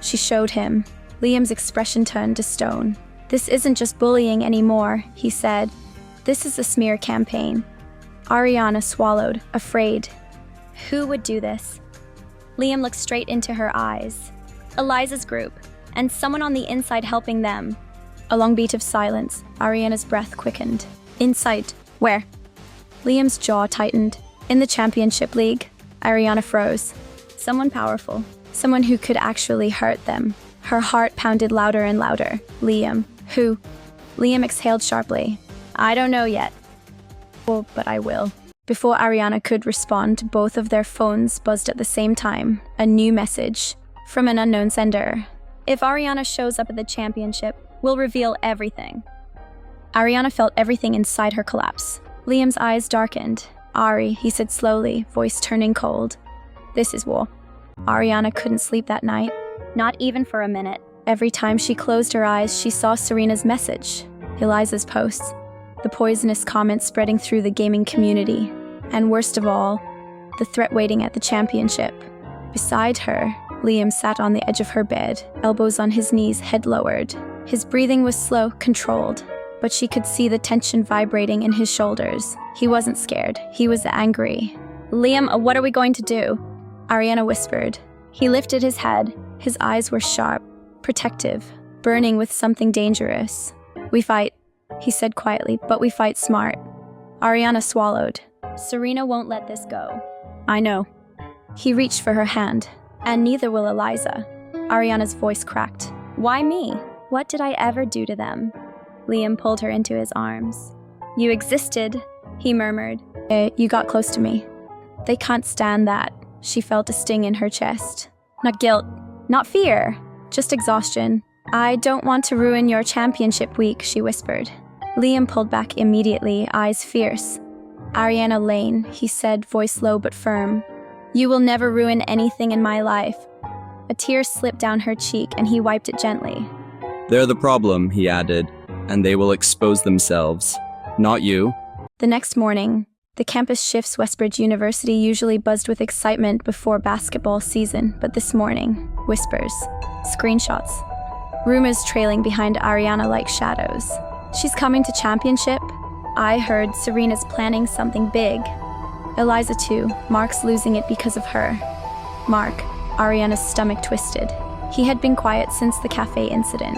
She showed him. Liam's expression turned to stone. "This isn't just bullying anymore," he said. "This is a smear campaign." Ariana swallowed, afraid. Who would do this? Liam looked straight into her eyes. Eliza's group, and someone on the inside helping them. A long beat of silence. Ariana's breath quickened. "Inside. Where?" Liam's jaw tightened. In the championship league, Ariana froze. Someone powerful. Someone who could actually hurt them. Her heart pounded louder and louder. Liam. Who? Liam exhaled sharply. I don't know yet. Oh, but I will. Before Ariana could respond, both of their phones buzzed at the same time. A new message from an unknown sender. If Ariana shows up at the championship, we'll reveal everything. Ariana felt everything inside her collapse. Liam's eyes darkened. Ari, he said slowly, voice turning cold. This is war. Ariana couldn't sleep that night. Not even for a minute. Every time she closed her eyes, she saw Serena's message, Eliza's posts, the poisonous comments spreading through the gaming community, and worst of all, the threat waiting at the championship. Beside her, Liam sat on the edge of her bed, elbows on his knees, head lowered. His breathing was slow, controlled, but she could see the tension vibrating in his shoulders. He wasn't scared, he was angry. Liam, what are we going to do? Ariana whispered. He lifted his head. His eyes were sharp, protective, burning with something dangerous. We fight, he said quietly, but we fight smart. Ariana swallowed. Serena won't let this go. I know. He reached for her hand. And neither will Eliza. Ariana's voice cracked. Why me? What did I ever do to them? Liam pulled her into his arms. You existed, he murmured. You got close to me. They can't stand that. She felt a sting in her chest. Not guilt, not fear, just exhaustion. I don't want to ruin your championship week, she whispered. Liam pulled back immediately, eyes fierce. Ariana Lane, he said, voice low but firm. You will never ruin anything in my life. A tear slipped down her cheek and he wiped it gently. They're the problem, he added, and they will expose themselves. Not you. The next morning, the campus shifts. Westbridge University usually buzzed with excitement before basketball season, but this morning, whispers, screenshots, rumors trailing behind Ariana like shadows. She's coming to championship. I heard Serena's planning something big. Eliza too. Mark's losing it because of her. Mark, Ariana's stomach twisted. He had been quiet since the cafe incident.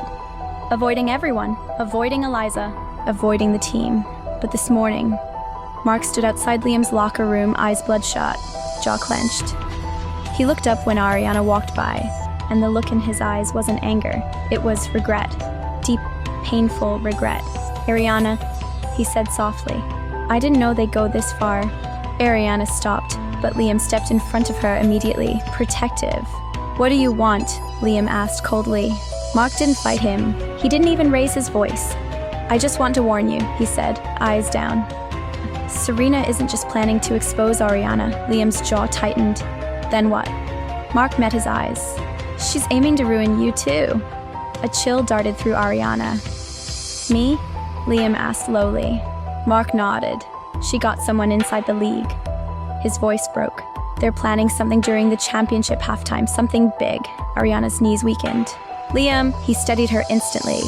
Avoiding everyone, avoiding Eliza, avoiding the team. But this morning, Mark stood outside Liam's locker room, eyes bloodshot, jaw clenched. He looked up when Ariana walked by, and the look in his eyes wasn't anger, it was regret. Deep, painful regret. Ariana, he said softly, I didn't know they'd go this far. Ariana stopped, but Liam stepped in front of her immediately, protective. What do you want? Liam asked coldly. Mark didn't fight him. He didn't even raise his voice. I just want to warn you, he said, eyes down. Serena isn't just planning to expose Ariana. Liam's jaw tightened. Then what? Mark met his eyes. She's aiming to ruin you too. A chill darted through Ariana. Me? Liam asked lowly. Mark nodded. She got someone inside the league. His voice broke. They're planning something during the championship halftime, something big. Ariana's knees weakened. Liam, he steadied her instantly.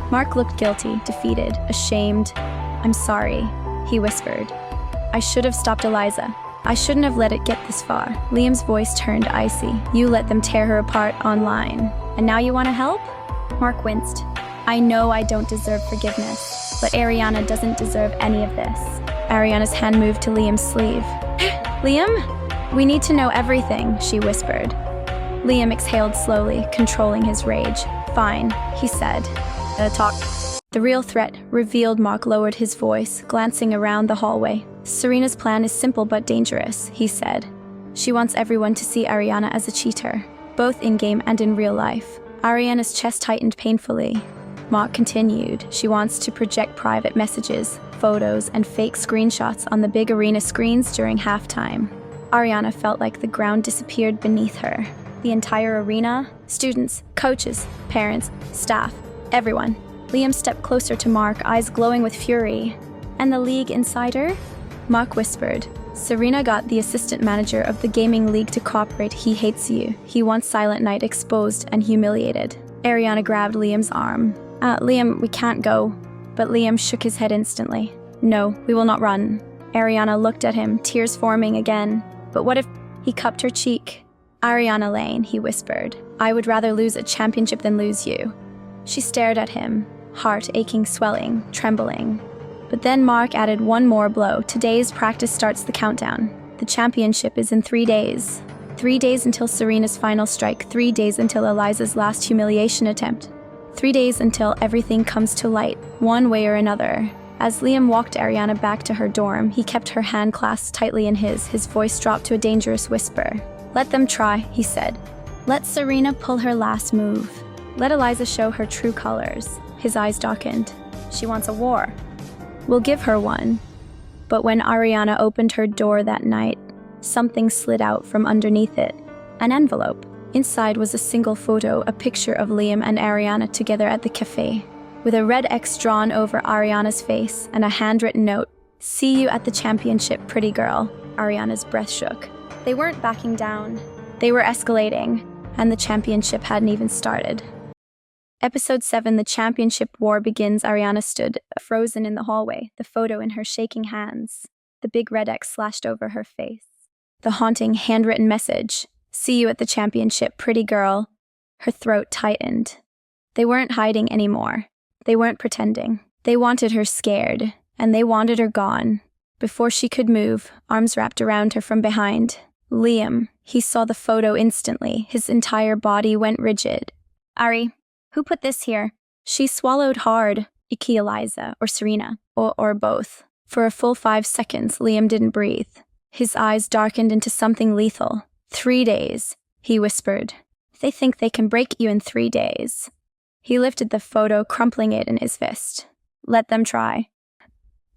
Mark looked guilty, defeated, ashamed. I'm sorry, he whispered. I should have stopped Eliza. I shouldn't have let it get this far. Liam's voice turned icy. You let them tear her apart online. And now you want to help? Mark winced. I know I don't deserve forgiveness, but Ariana doesn't deserve any of this. Ariana's hand moved to Liam's sleeve. Liam? We need to know everything, she whispered. Liam exhaled slowly, controlling his rage. Fine, he said. Talk. The real threat revealed. Mark lowered his voice, glancing around the hallway. Serena's plan is simple but dangerous, he said. She wants everyone to see Ariana as a cheater, both in-game and in real life. Ariana's chest tightened painfully. Mark continued. She wants to project private messages, photos, and fake screenshots on the big arena screens during halftime. Ariana felt like the ground disappeared beneath her. The entire arena, students, coaches, parents, staff, everyone. Liam stepped closer to Mark, eyes glowing with fury. And the league insider? Mark whispered. Serena got the assistant manager of the gaming league to cooperate. He hates you. He wants SilentKnight exposed and humiliated. Ariana grabbed Liam's arm. Liam, we can't go. But Liam shook his head instantly. No, we will not run. Ariana looked at him, tears forming again. But what if... He cupped her cheek. Ariana Lane, he whispered. I would rather lose a championship than lose you. She stared at him, heart aching, swelling, trembling. But then Mark added one more blow. Today's practice starts the countdown. The championship is in 3 days. 3 days until Serena's final strike. 3 days until Eliza's last humiliation attempt. 3 days until everything comes to light, one way or another. As Liam walked Ariana back to her dorm, he kept her hand clasped tightly in his. His voice dropped to a dangerous whisper. "Let them try," he said. "Let Serena pull her last move. Let Eliza show her true colors." His eyes darkened. She wants a war. "We'll give her one." But when Ariana opened her door that night, something slid out from underneath it. An envelope. Inside was a single photo, a picture of Liam and Ariana together at the cafe, with a red X drawn over Ariana's face and a handwritten note. "See you at the championship, pretty girl." Ariana's breath shook. They weren't backing down. They were escalating, and the championship hadn't even started. Episode 7, The Championship War begins. Ariana stood, frozen in the hallway, the photo in her shaking hands, the big red X slashed over her face. The haunting, handwritten message, "See you at the championship, pretty girl." Her throat tightened. They weren't hiding anymore. They weren't pretending. They wanted her scared, and they wanted her gone. Before she could move, arms wrapped around her from behind. Liam, he saw the photo instantly. His entire body went rigid. "Ari, who put this here?" She swallowed hard. Iki, Eliza, or Serena, or both. For a full 5 seconds, Liam didn't breathe. His eyes darkened into something lethal. 3 days, he whispered. "They think they can break you in 3 days." He lifted the photo, crumpling it in his fist. "Let them try."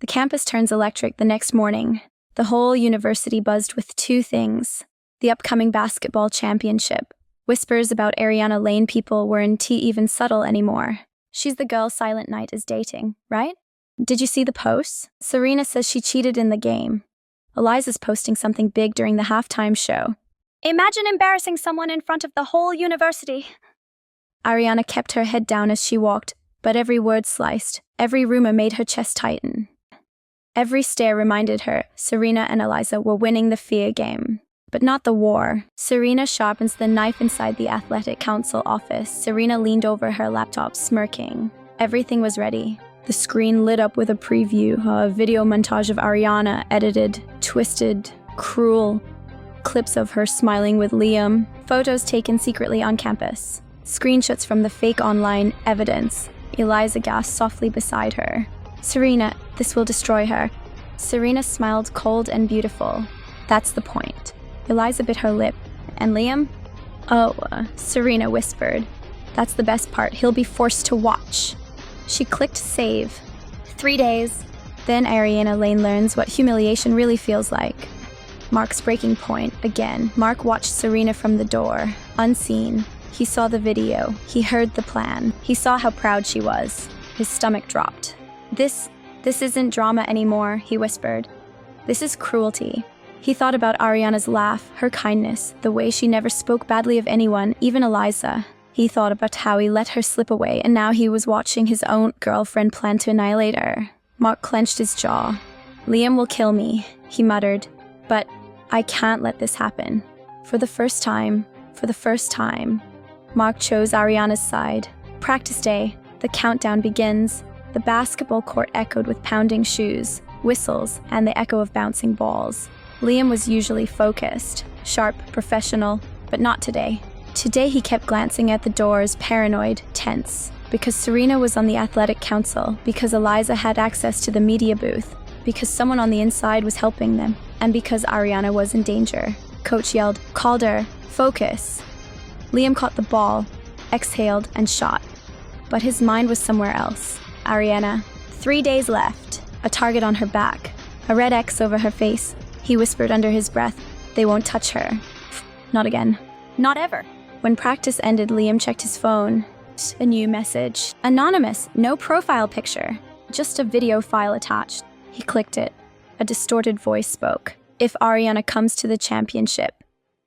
The campus turns electric the next morning. The whole university buzzed with 2 things. The upcoming basketball championship. Whispers about Ariana Lane people weren't even subtle anymore. She's the girl SilentKnight is dating, right? Did you see the posts? Serena says she cheated in the game. Eliza's posting something big during the halftime show. Imagine embarrassing someone in front of the whole university. Ariana kept her head down as she walked, but every word sliced. Every rumor made her chest tighten. Every stare reminded her Serena and Eliza were winning the fear game. But not the war. Serena sharpens the knife inside the athletic council office. Serena leaned over her laptop, smirking. Everything was ready. The screen lit up with a preview, a video montage of Ariana, edited, twisted, cruel. Clips of her smiling with Liam. Photos taken secretly on campus. Screenshots from the fake online evidence. Eliza gasped softly beside her. "Serena, this will destroy her." Serena smiled cold and beautiful. "That's the point." Eliza bit her lip. "And Liam?" "Oh," Serena whispered. "That's the best part. He'll be forced to watch." She clicked save. 3 days. Then Ariana Lane learns what humiliation really feels like. Mark's breaking point again. Mark watched Serena from the door, unseen. He saw the video. He heard the plan. He saw how proud she was. His stomach dropped. This isn't drama anymore," he whispered. "This is cruelty." He thought about Ariana's laugh, her kindness, the way she never spoke badly of anyone, even Eliza. He thought about how he let her slip away, and now he was watching his own girlfriend plan to annihilate her. Mark clenched his jaw. "Liam will kill me," he muttered. "But I can't let this happen." For the first time, Mark chose Ariana's side. Practice day. The countdown begins. The basketball court echoed with pounding shoes, whistles, and the echo of bouncing balls. Liam was usually focused, sharp, professional, but not today. Today he kept glancing at the doors, paranoid, tense. Because Serena was on the athletic council, because Eliza had access to the media booth, because someone on the inside was helping them, and because Ariana was in danger. Coach yelled, "Calder, focus." Liam caught the ball, exhaled, and shot. But his mind was somewhere else. Ariana, 3 days left, a target on her back, a red X over her face. He whispered under his breath, "They won't touch her." Not again. Not ever. When practice ended, Liam checked his phone. A new message. Anonymous, no profile picture. Just a video file attached. He clicked it. A distorted voice spoke. "If Ariana comes to the championship,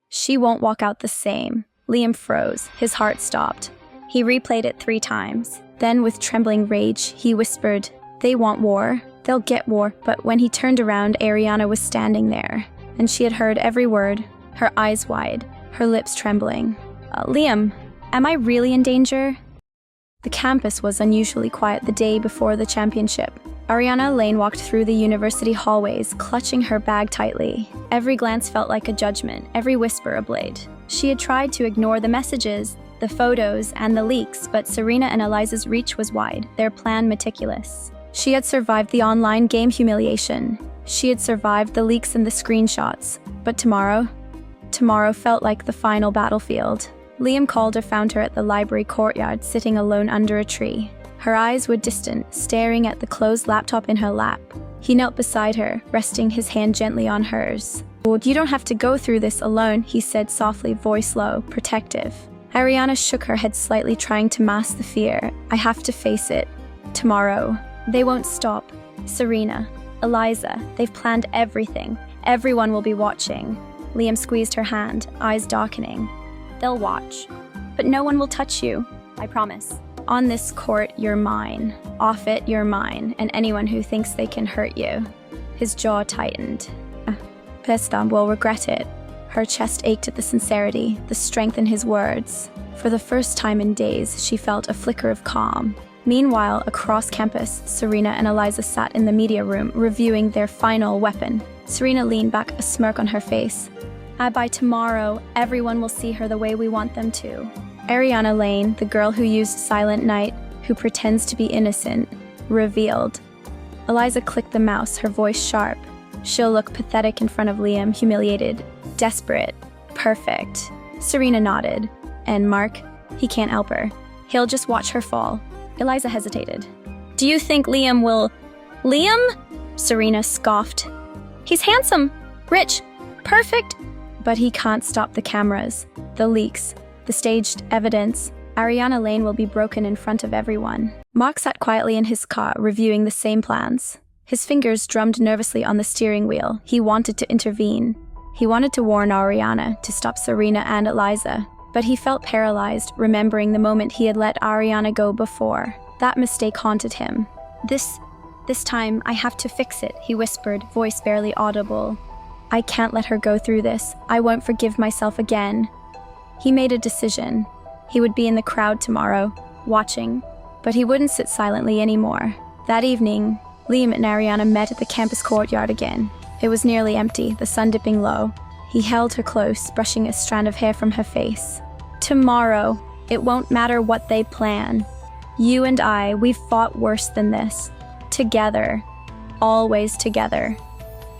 she won't walk out the same." Liam froze. His heart stopped. He replayed it 3 times. Then, with trembling rage, he whispered, "They want war. They'll get war." But when he turned around, Ariana was standing there, and she had heard every word, her eyes wide, her lips trembling. "Liam, am I really in danger?" The campus was unusually quiet the day before the championship. Ariana Lane walked through the university hallways, clutching her bag tightly. Every glance felt like a judgment, every whisper a blade. She had tried to ignore the messages, the photos, and the leaks, but Serena and Eliza's reach was wide, their plan meticulous. She had survived the online game humiliation. She had survived the leaks and the screenshots. But tomorrow felt like the final battlefield. Liam Calder found her at the library courtyard, sitting alone under a tree. Her eyes were distant, staring at the closed laptop in her lap. He knelt beside her, resting his hand gently on hers. "You don't have to go through this alone," he said softly, voice low, protective. Ariana shook her head slightly, trying to mask the fear. "I have to face it. Tomorrow. They won't stop. Serena, Eliza, they've planned everything. Everyone will be watching." Liam squeezed her hand, eyes darkening. They'll watch. But no one will touch you. I promise. "On this court, you're mine. Off it, you're mine. And anyone who thinks they can hurt you." His jaw tightened. "Pestam will regret it." Her chest ached at the sincerity, the strength in his words. For the first time in days, she felt a flicker of calm. Meanwhile, across campus, Serena and Eliza sat in the media room, reviewing their final weapon. Serena leaned back, a smirk on her face. By tomorrow, everyone will see her the way we want them to." Ariana Lane, the girl who used SilentKnight, who pretends to be innocent, revealed. Eliza clicked the mouse, her voice sharp. "She'll look pathetic in front of Liam, humiliated, desperate, perfect." Serena nodded. "And Mark, he can't help her. He'll just watch her fall." Eliza hesitated. "Do you think Liam will—" "Liam?" Serena scoffed. "He's handsome, rich, perfect." "But he can't stop the cameras, the leaks, the staged evidence. Ariana Lane will be broken in front of everyone." Mark sat quietly in his car, reviewing the same plans. His fingers drummed nervously on the steering wheel. He wanted to intervene. He wanted to warn Ariana, to stop Serena and Eliza. But he felt paralyzed, remembering the moment he had let Ariana go before. That mistake haunted him. This time, I have to fix it," he whispered, voice barely audible. "I can't let her go through this. I won't forgive myself again." He made a decision. He would be in the crowd tomorrow, watching, but he wouldn't sit silently anymore. That evening, Liam and Ariana met at the campus courtyard again. It was nearly empty, the sun dipping low. He held her close, brushing a strand of hair from her face. "Tomorrow, it won't matter what they plan. You and I, we've fought worse than this. Together. Always together."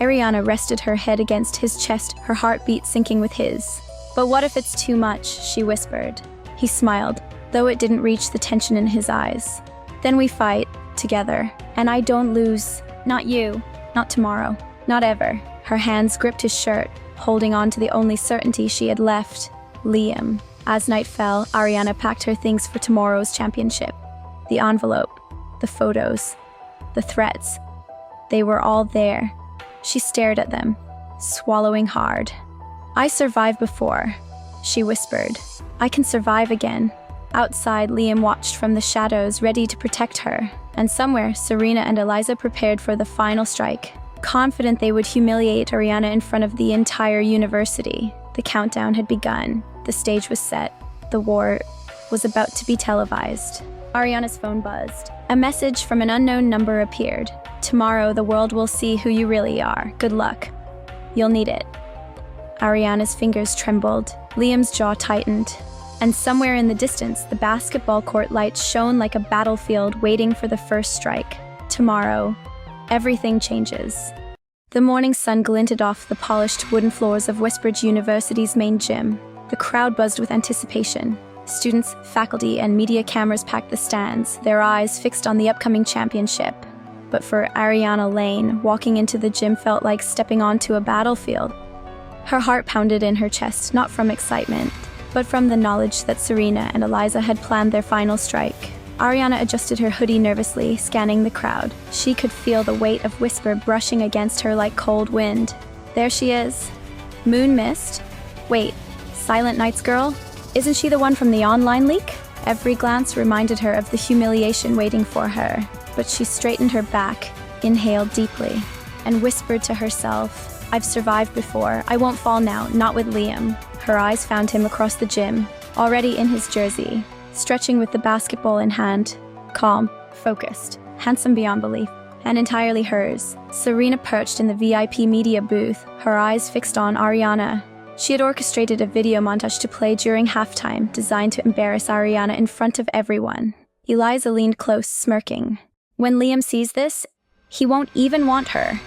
Ariana rested her head against his chest, her heartbeat syncing with his. "But what if it's too much?" she whispered. He smiled, though it didn't reach the tension in his eyes. "Then we fight, together. And I don't lose. Not you. Not tomorrow. Not ever." Her hands gripped his shirt, holding on to the only certainty she had left, Liam. As night fell, Ariana packed her things for tomorrow's championship. The envelope, the photos, the threats. They were all there. She stared at them, swallowing hard. "I survived before," she whispered. "I can survive again." Outside, Liam watched from the shadows, ready to protect her. And somewhere, Serena and Eliza prepared for the final strike, confident they would humiliate Ariana in front of the entire university. The countdown had begun. The stage was set. The war was about to be televised. Ariana's phone buzzed. A message from an unknown number appeared. "Tomorrow, the world will see who you really are. Good luck. You'll need it." Ariana's fingers trembled. Liam's jaw tightened. And somewhere in the distance, the basketball court lights shone like a battlefield waiting for the first strike. Tomorrow, everything changes. The morning sun glinted off the polished wooden floors of Westbridge University's main gym. The crowd buzzed with anticipation. Students, faculty, and media cameras packed the stands, their eyes fixed on the upcoming championship. But for Ariana Lane, walking into the gym felt like stepping onto a battlefield. Her heart pounded in her chest, not from excitement, but from the knowledge that Serena and Eliza had planned their final strike. Ariana adjusted her hoodie nervously, scanning the crowd. She could feel the weight of whisper brushing against her like cold wind. There she is. Moon mist? Wait, SilentKnight's girl? Isn't she the one from the online leak? Every glance reminded her of the humiliation waiting for her, but she straightened her back, inhaled deeply, and whispered to herself, "I've survived before. I won't fall now, not with Liam." Her eyes found him across the gym, already in his jersey, stretching with the basketball in hand, calm, focused, handsome beyond belief. and entirely hers. Serena perched in the VIP media booth, her eyes fixed on Ariana. She had orchestrated a video montage to play during halftime, designed to embarrass Ariana in front of everyone. Eliza leaned close, smirking. When Liam sees this, he won't even want her.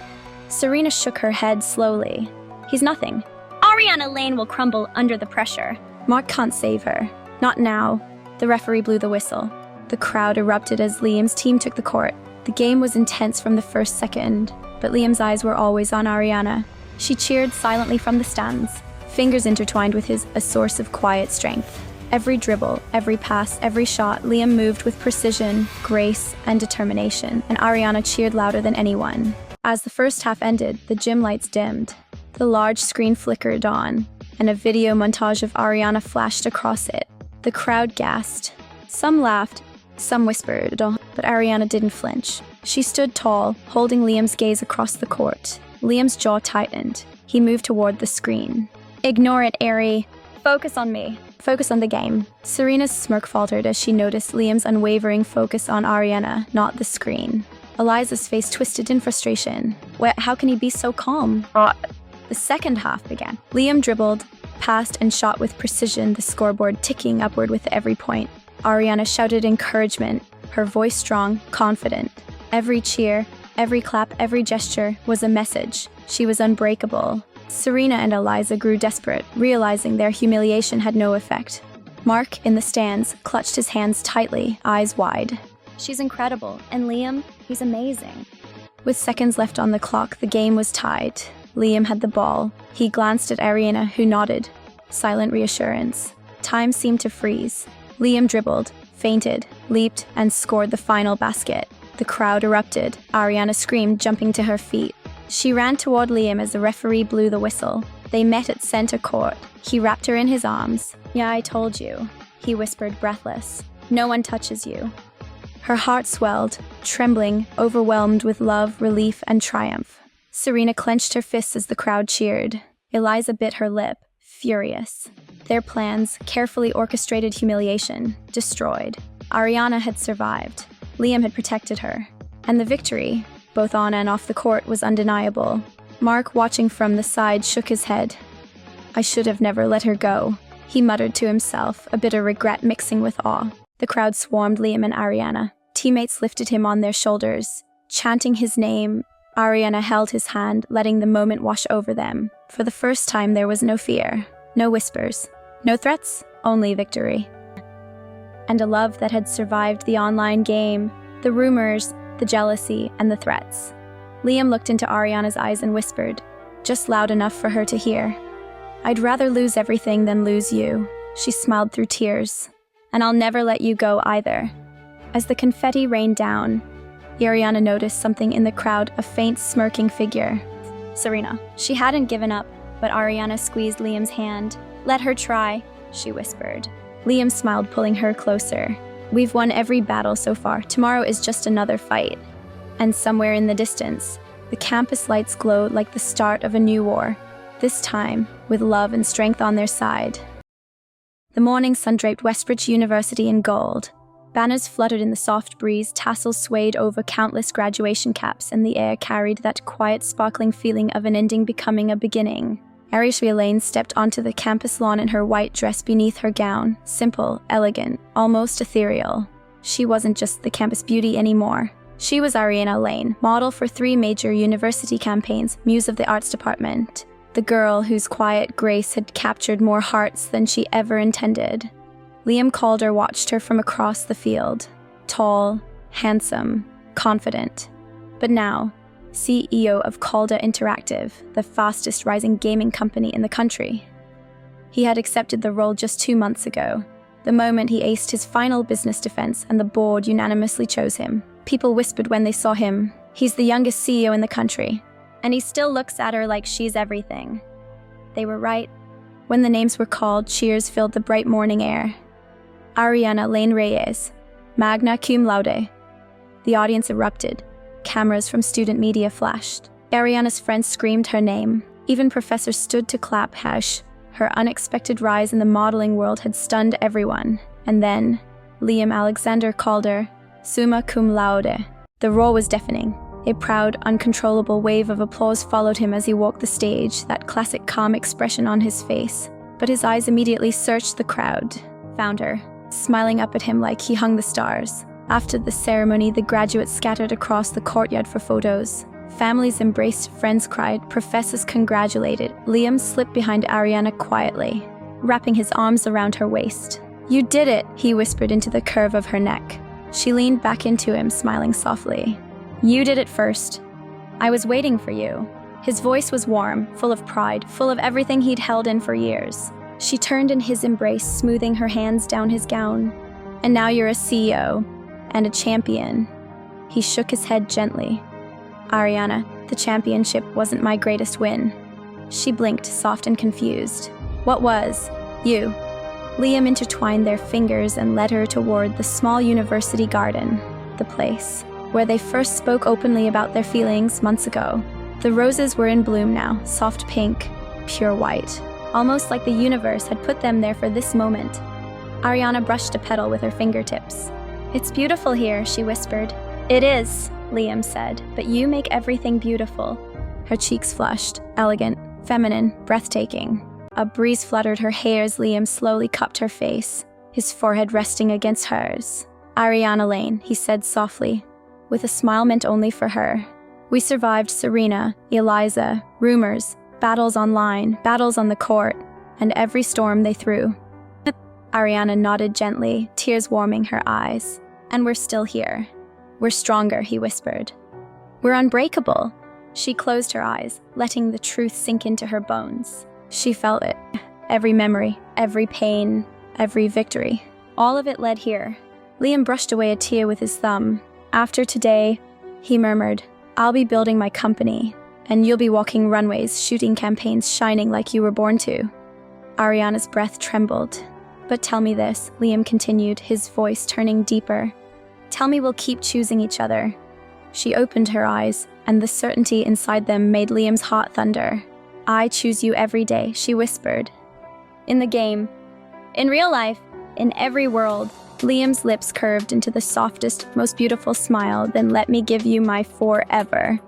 Serena shook her head slowly. He's nothing. Ariana Lane will crumble under the pressure. Mark can't save her. Not now. The referee blew the whistle. The crowd erupted as Liam's team took the court. The game was intense from the first second, but Liam's eyes were always on Ariana. She cheered silently from the stands, fingers intertwined with his, a source of quiet strength. Every dribble, every pass, every shot, Liam moved with precision, grace, and determination, and Ariana cheered louder than anyone. As the first half ended, the gym lights dimmed. The large screen flickered on, and a video montage of Ariana flashed across it. The crowd gasped. Some laughed, some whispered, but Ariana didn't flinch. She stood tall, holding Liam's gaze across the court. Liam's jaw tightened. He moved toward the screen. Ignore it, Ari. Focus on me. Focus on the game. Serena's smirk faltered as she noticed Liam's unwavering focus on Ariana, not the screen. Eliza's face twisted in frustration. How can he be so calm? The second half began. Liam dribbled, passed, and shot with precision, the scoreboard ticking upward with every point. Ariana shouted encouragement, her voice strong, confident. Every cheer, every clap, every gesture was a message. She was unbreakable. Serena and Eliza grew desperate, realizing their humiliation had no effect. Mark, in the stands, clutched his hands tightly, eyes wide. She's incredible, and Liam, he's amazing. With seconds left on the clock, the game was tied. Liam had the ball. He glanced at Ariana, who nodded. Silent reassurance. Time seemed to freeze. Liam dribbled, feinted, leaped, and scored the final basket. The crowd erupted. Ariana screamed, jumping to her feet. She ran toward Liam as the referee blew the whistle. They met at center court. He wrapped her in his arms. Yeah, I told you, he whispered, breathless. No one touches you. Her heart swelled, trembling, overwhelmed with love, relief, and triumph. Serena clenched her fists as the crowd cheered. Eliza bit her lip, furious. Their plans, carefully orchestrated humiliation, destroyed. Ariana had survived. Liam had protected her. And the victory, both on and off the court, was undeniable. Mark, watching from the side, shook his head. I should have never let her go, he muttered to himself, a bitter regret mixing with awe. The crowd swarmed Liam and Ariana. Teammates lifted him on their shoulders, chanting his name. Ariana held his hand, letting the moment wash over them. For the first time, there was no fear, no whispers, no threats, only victory. And a love that had survived the online game, the rumors, the jealousy, and the threats. Liam looked into Ariana's eyes and whispered, just loud enough for her to hear. I'd rather lose everything than lose you. She smiled through tears. And I'll never let you go either. As the confetti rained down, Ariana noticed something in the crowd, a faint, smirking figure. Serena. She hadn't given up, but Ariana squeezed Liam's hand. Let her try, she whispered. Liam smiled, pulling her closer. We've won every battle so far. Tomorrow is just another fight. And somewhere in the distance, the campus lights glowed like the start of a new war. This time, with love and strength on their side. The morning sun draped Westbridge University in gold. Banners fluttered in the soft breeze, tassels swayed over countless graduation caps, and the air carried that quiet, sparkling feeling of an ending becoming a beginning. Ariana Lane stepped onto the campus lawn in her white dress beneath her gown, simple, elegant, almost ethereal. She wasn't just the campus beauty anymore. She was Ariana Lane, model for 3 major university campaigns, muse of the arts department. The girl whose quiet grace had captured more hearts than she ever intended. Liam Calder watched her from across the field. Tall, handsome, confident. But now, CEO of Calder Interactive, the fastest rising gaming company in the country. He had accepted the role just 2 months ago, the moment he aced his final business defense and the board unanimously chose him. People whispered when they saw him, he's the youngest CEO in the country. And he still looks at her like she's everything. They were right. When the names were called, cheers filled the bright morning air. Ariana Lane Reyes, magna cum laude. The audience erupted. Cameras from student media flashed. Ariana's friends screamed her name. Even professors stood to clap. Her unexpected rise in the modeling world had stunned everyone. And then, Liam Alexander Calder, summa cum laude. The roar was deafening. A proud, uncontrollable wave of applause followed him as he walked the stage, that classic calm expression on his face. But his eyes immediately searched the crowd, found her, smiling up at him like he hung the stars. After the ceremony, the graduates scattered across the courtyard for photos. Families embraced, friends cried, professors congratulated. Liam slipped behind Ariana quietly, wrapping his arms around her waist. "You did it," he whispered into the curve of her neck. She leaned back into him, smiling softly. "You did it first. I was waiting for you." His voice was warm, full of pride, full of everything he'd held in for years. She turned in his embrace, smoothing her hands down his gown. "And now you're a CEO and a champion." He shook his head gently. "Ariana, the championship wasn't my greatest win." She blinked, soft and confused. "What was?" "You." Liam intertwined their fingers and led her toward the small university garden, the place where they first spoke openly about their feelings months ago. The roses were in bloom now, soft pink, pure white, almost like the universe had put them there for this moment. Ariana brushed a petal with her fingertips. "It's beautiful here," she whispered. "It is," Liam said, "but you make everything beautiful." Her cheeks flushed, elegant, feminine, breathtaking. A breeze fluttered her hair as Liam slowly cupped her face, his forehead resting against hers. "Ariana Lane," he said softly, with a smile meant only for her. "We survived Serena, Eliza, rumors, battles online, battles on the court, and every storm they threw." Ariana nodded gently, tears warming her eyes. "And we're still here. We're stronger," he whispered. "We're unbreakable." She closed her eyes, letting the truth sink into her bones. She felt it. Every memory, every pain, every victory. All of it led here. Liam brushed away a tear with his thumb. "After today," he murmured, "I'll be building my company, and you'll be walking runways, shooting campaigns, shining like you were born to." Ariana's breath trembled. "But tell me this," Liam continued, his voice turning deeper. "Tell me we'll keep choosing each other." She opened her eyes, and the certainty inside them made Liam's heart thunder. "I choose you every day," she whispered. "In the game, in real life, in every world." Liam's lips curved into the softest, most beautiful smile. "Then let me give you my forever."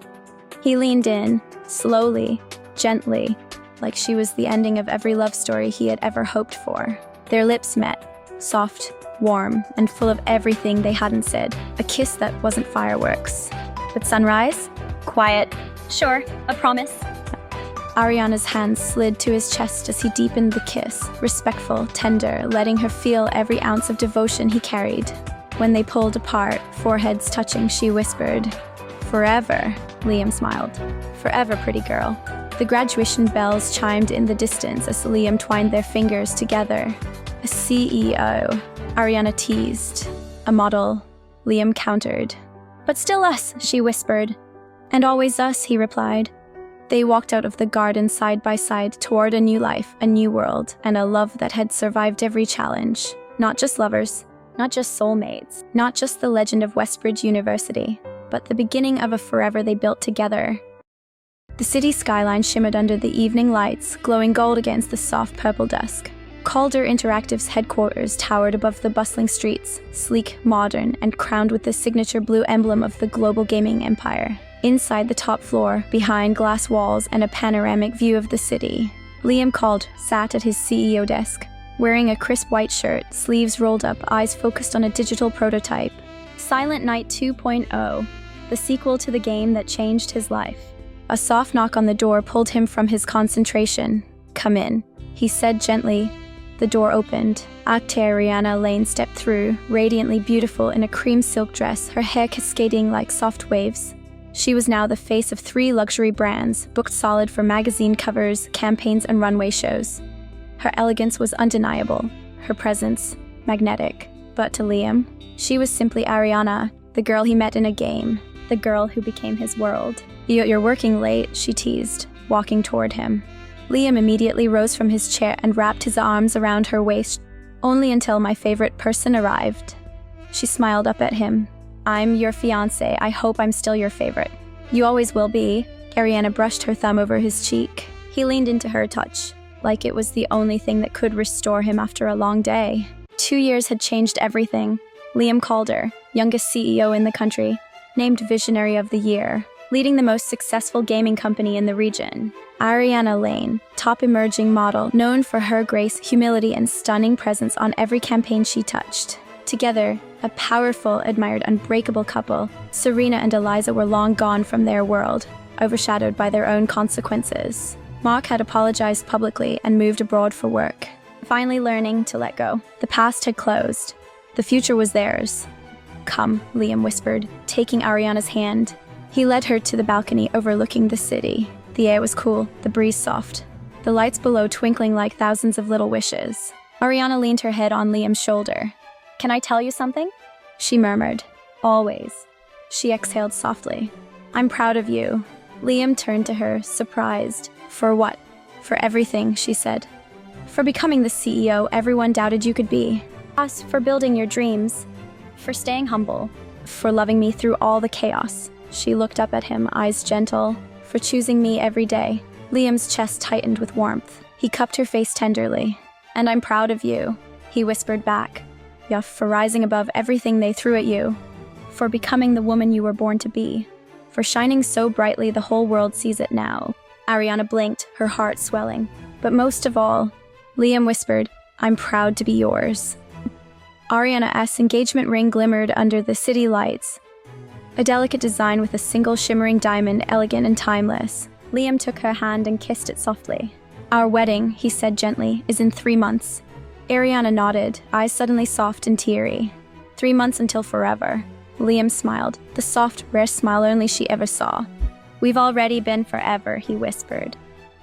He leaned in, slowly, gently, like she was the ending of every love story he had ever hoped for. Their lips met, soft, warm, and full of everything they hadn't said. A kiss that wasn't fireworks. But sunrise? Quiet. Sure, a promise. Ariana's hands slid to his chest as he deepened the kiss, respectful, tender, letting her feel every ounce of devotion he carried. When they pulled apart, foreheads touching, she whispered, "Forever," Liam smiled. "Forever, pretty girl." The graduation bells chimed in the distance as Liam twined their fingers together. "A CEO," Ariana teased. "A model," Liam countered. "But still us," she whispered. "And always us," he replied. They walked out of the garden side by side toward a new life, a new world, and a love that had survived every challenge. Not just lovers, not just soulmates, not just the legend of Westbridge University, but the beginning of a forever they built together. The city skyline shimmered under the evening lights, glowing gold against the soft purple dusk. Calder Interactive's headquarters towered above the bustling streets, sleek, modern, and crowned with the signature blue emblem of the global gaming empire. Inside the top floor, behind glass walls and a panoramic view of the city, Liam Calder sat at his CEO desk, wearing a crisp white shirt, sleeves rolled up, eyes focused on a digital prototype. SilentKnight 2.0, the sequel to the game that changed his life. A soft knock on the door pulled him from his concentration. "Come in," he said gently. The door opened. Actor Ariana Lane stepped through, radiantly beautiful in a cream silk dress, her hair cascading like soft waves. She was now the face of 3 luxury brands, booked solid for magazine covers, campaigns, and runway shows. Her elegance was undeniable, her presence magnetic. But to Liam, she was simply Ariana, the girl he met in a game, the girl who became his world. "You're working late," she teased, walking toward him. Liam immediately rose from his chair and wrapped his arms around her waist. "Only until my favorite person arrived." She smiled up at him. "I'm your fiancé. I hope I'm still your favorite." "You always will be." Ariana brushed her thumb over his cheek. He leaned into her touch, like it was the only thing that could restore him after a long day. 2 years had changed everything. Liam Calder, youngest CEO in the country, named Visionary of the Year, leading the most successful gaming company in the region. Ariana Lane, top emerging model, known for her grace, humility, and stunning presence on every campaign she touched. Together, a powerful, admired, unbreakable couple, Serena and Eliza were long gone from their world, overshadowed by their own consequences. Mark had apologized publicly and moved abroad for work, finally learning to let go. The past had closed. The future was theirs. "Come," Liam whispered, taking Ariana's hand. He led her to the balcony overlooking the city. The air was cool, the breeze soft, the lights below twinkling like thousands of little wishes. Ariana leaned her head on Liam's shoulder. "Can I tell you something?" she murmured. "Always." She exhaled softly. "I'm proud of you." Liam turned to her, surprised. "For what?" "For everything," she said. "For becoming the CEO everyone doubted you could be. Us, for building your dreams. For staying humble. For loving me through all the chaos." She looked up at him, eyes gentle. "For choosing me every day." Liam's chest tightened with warmth. He cupped her face tenderly. "And I'm proud of you," he whispered back. "Yeah, for rising above everything they threw at you. For becoming the woman you were born to be. For shining so brightly the whole world sees it now." Ariana blinked, her heart swelling. "But most of all," Liam whispered, "I'm proud to be yours." Ariana's engagement ring glimmered under the city lights. A delicate design with a single shimmering diamond, elegant and timeless. Liam took her hand and kissed it softly. "Our wedding," he said gently, "is in 3 months." Ariana nodded, eyes suddenly soft and teary. 3 months until forever. Liam smiled, the soft, rare smile only she ever saw. "We've already been forever," he whispered.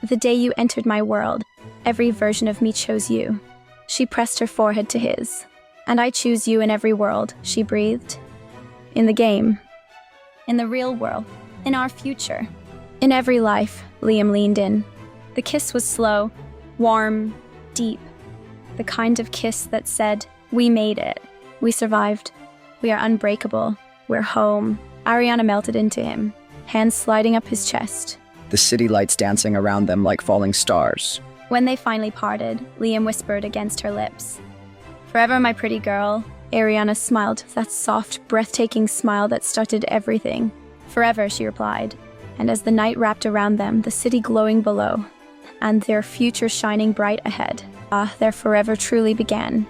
"The day you entered my world, every version of me chose you." She pressed her forehead to his. "And I choose you in every world," she breathed. "In the game. In the real world. In our future. In every life," Liam leaned in. The kiss was slow, warm, deep. The kind of kiss that said, "We made it. We survived. We are unbreakable. We're home." Ariana melted into him, hands sliding up his chest. The city lights dancing around them like falling stars. When they finally parted, Liam whispered against her lips, "Forever, my pretty girl." Ariana smiled, that soft, breathtaking smile that started everything. "Forever," she replied. And as the night wrapped around them, the city glowing below, and their future shining bright ahead, their forever truly began.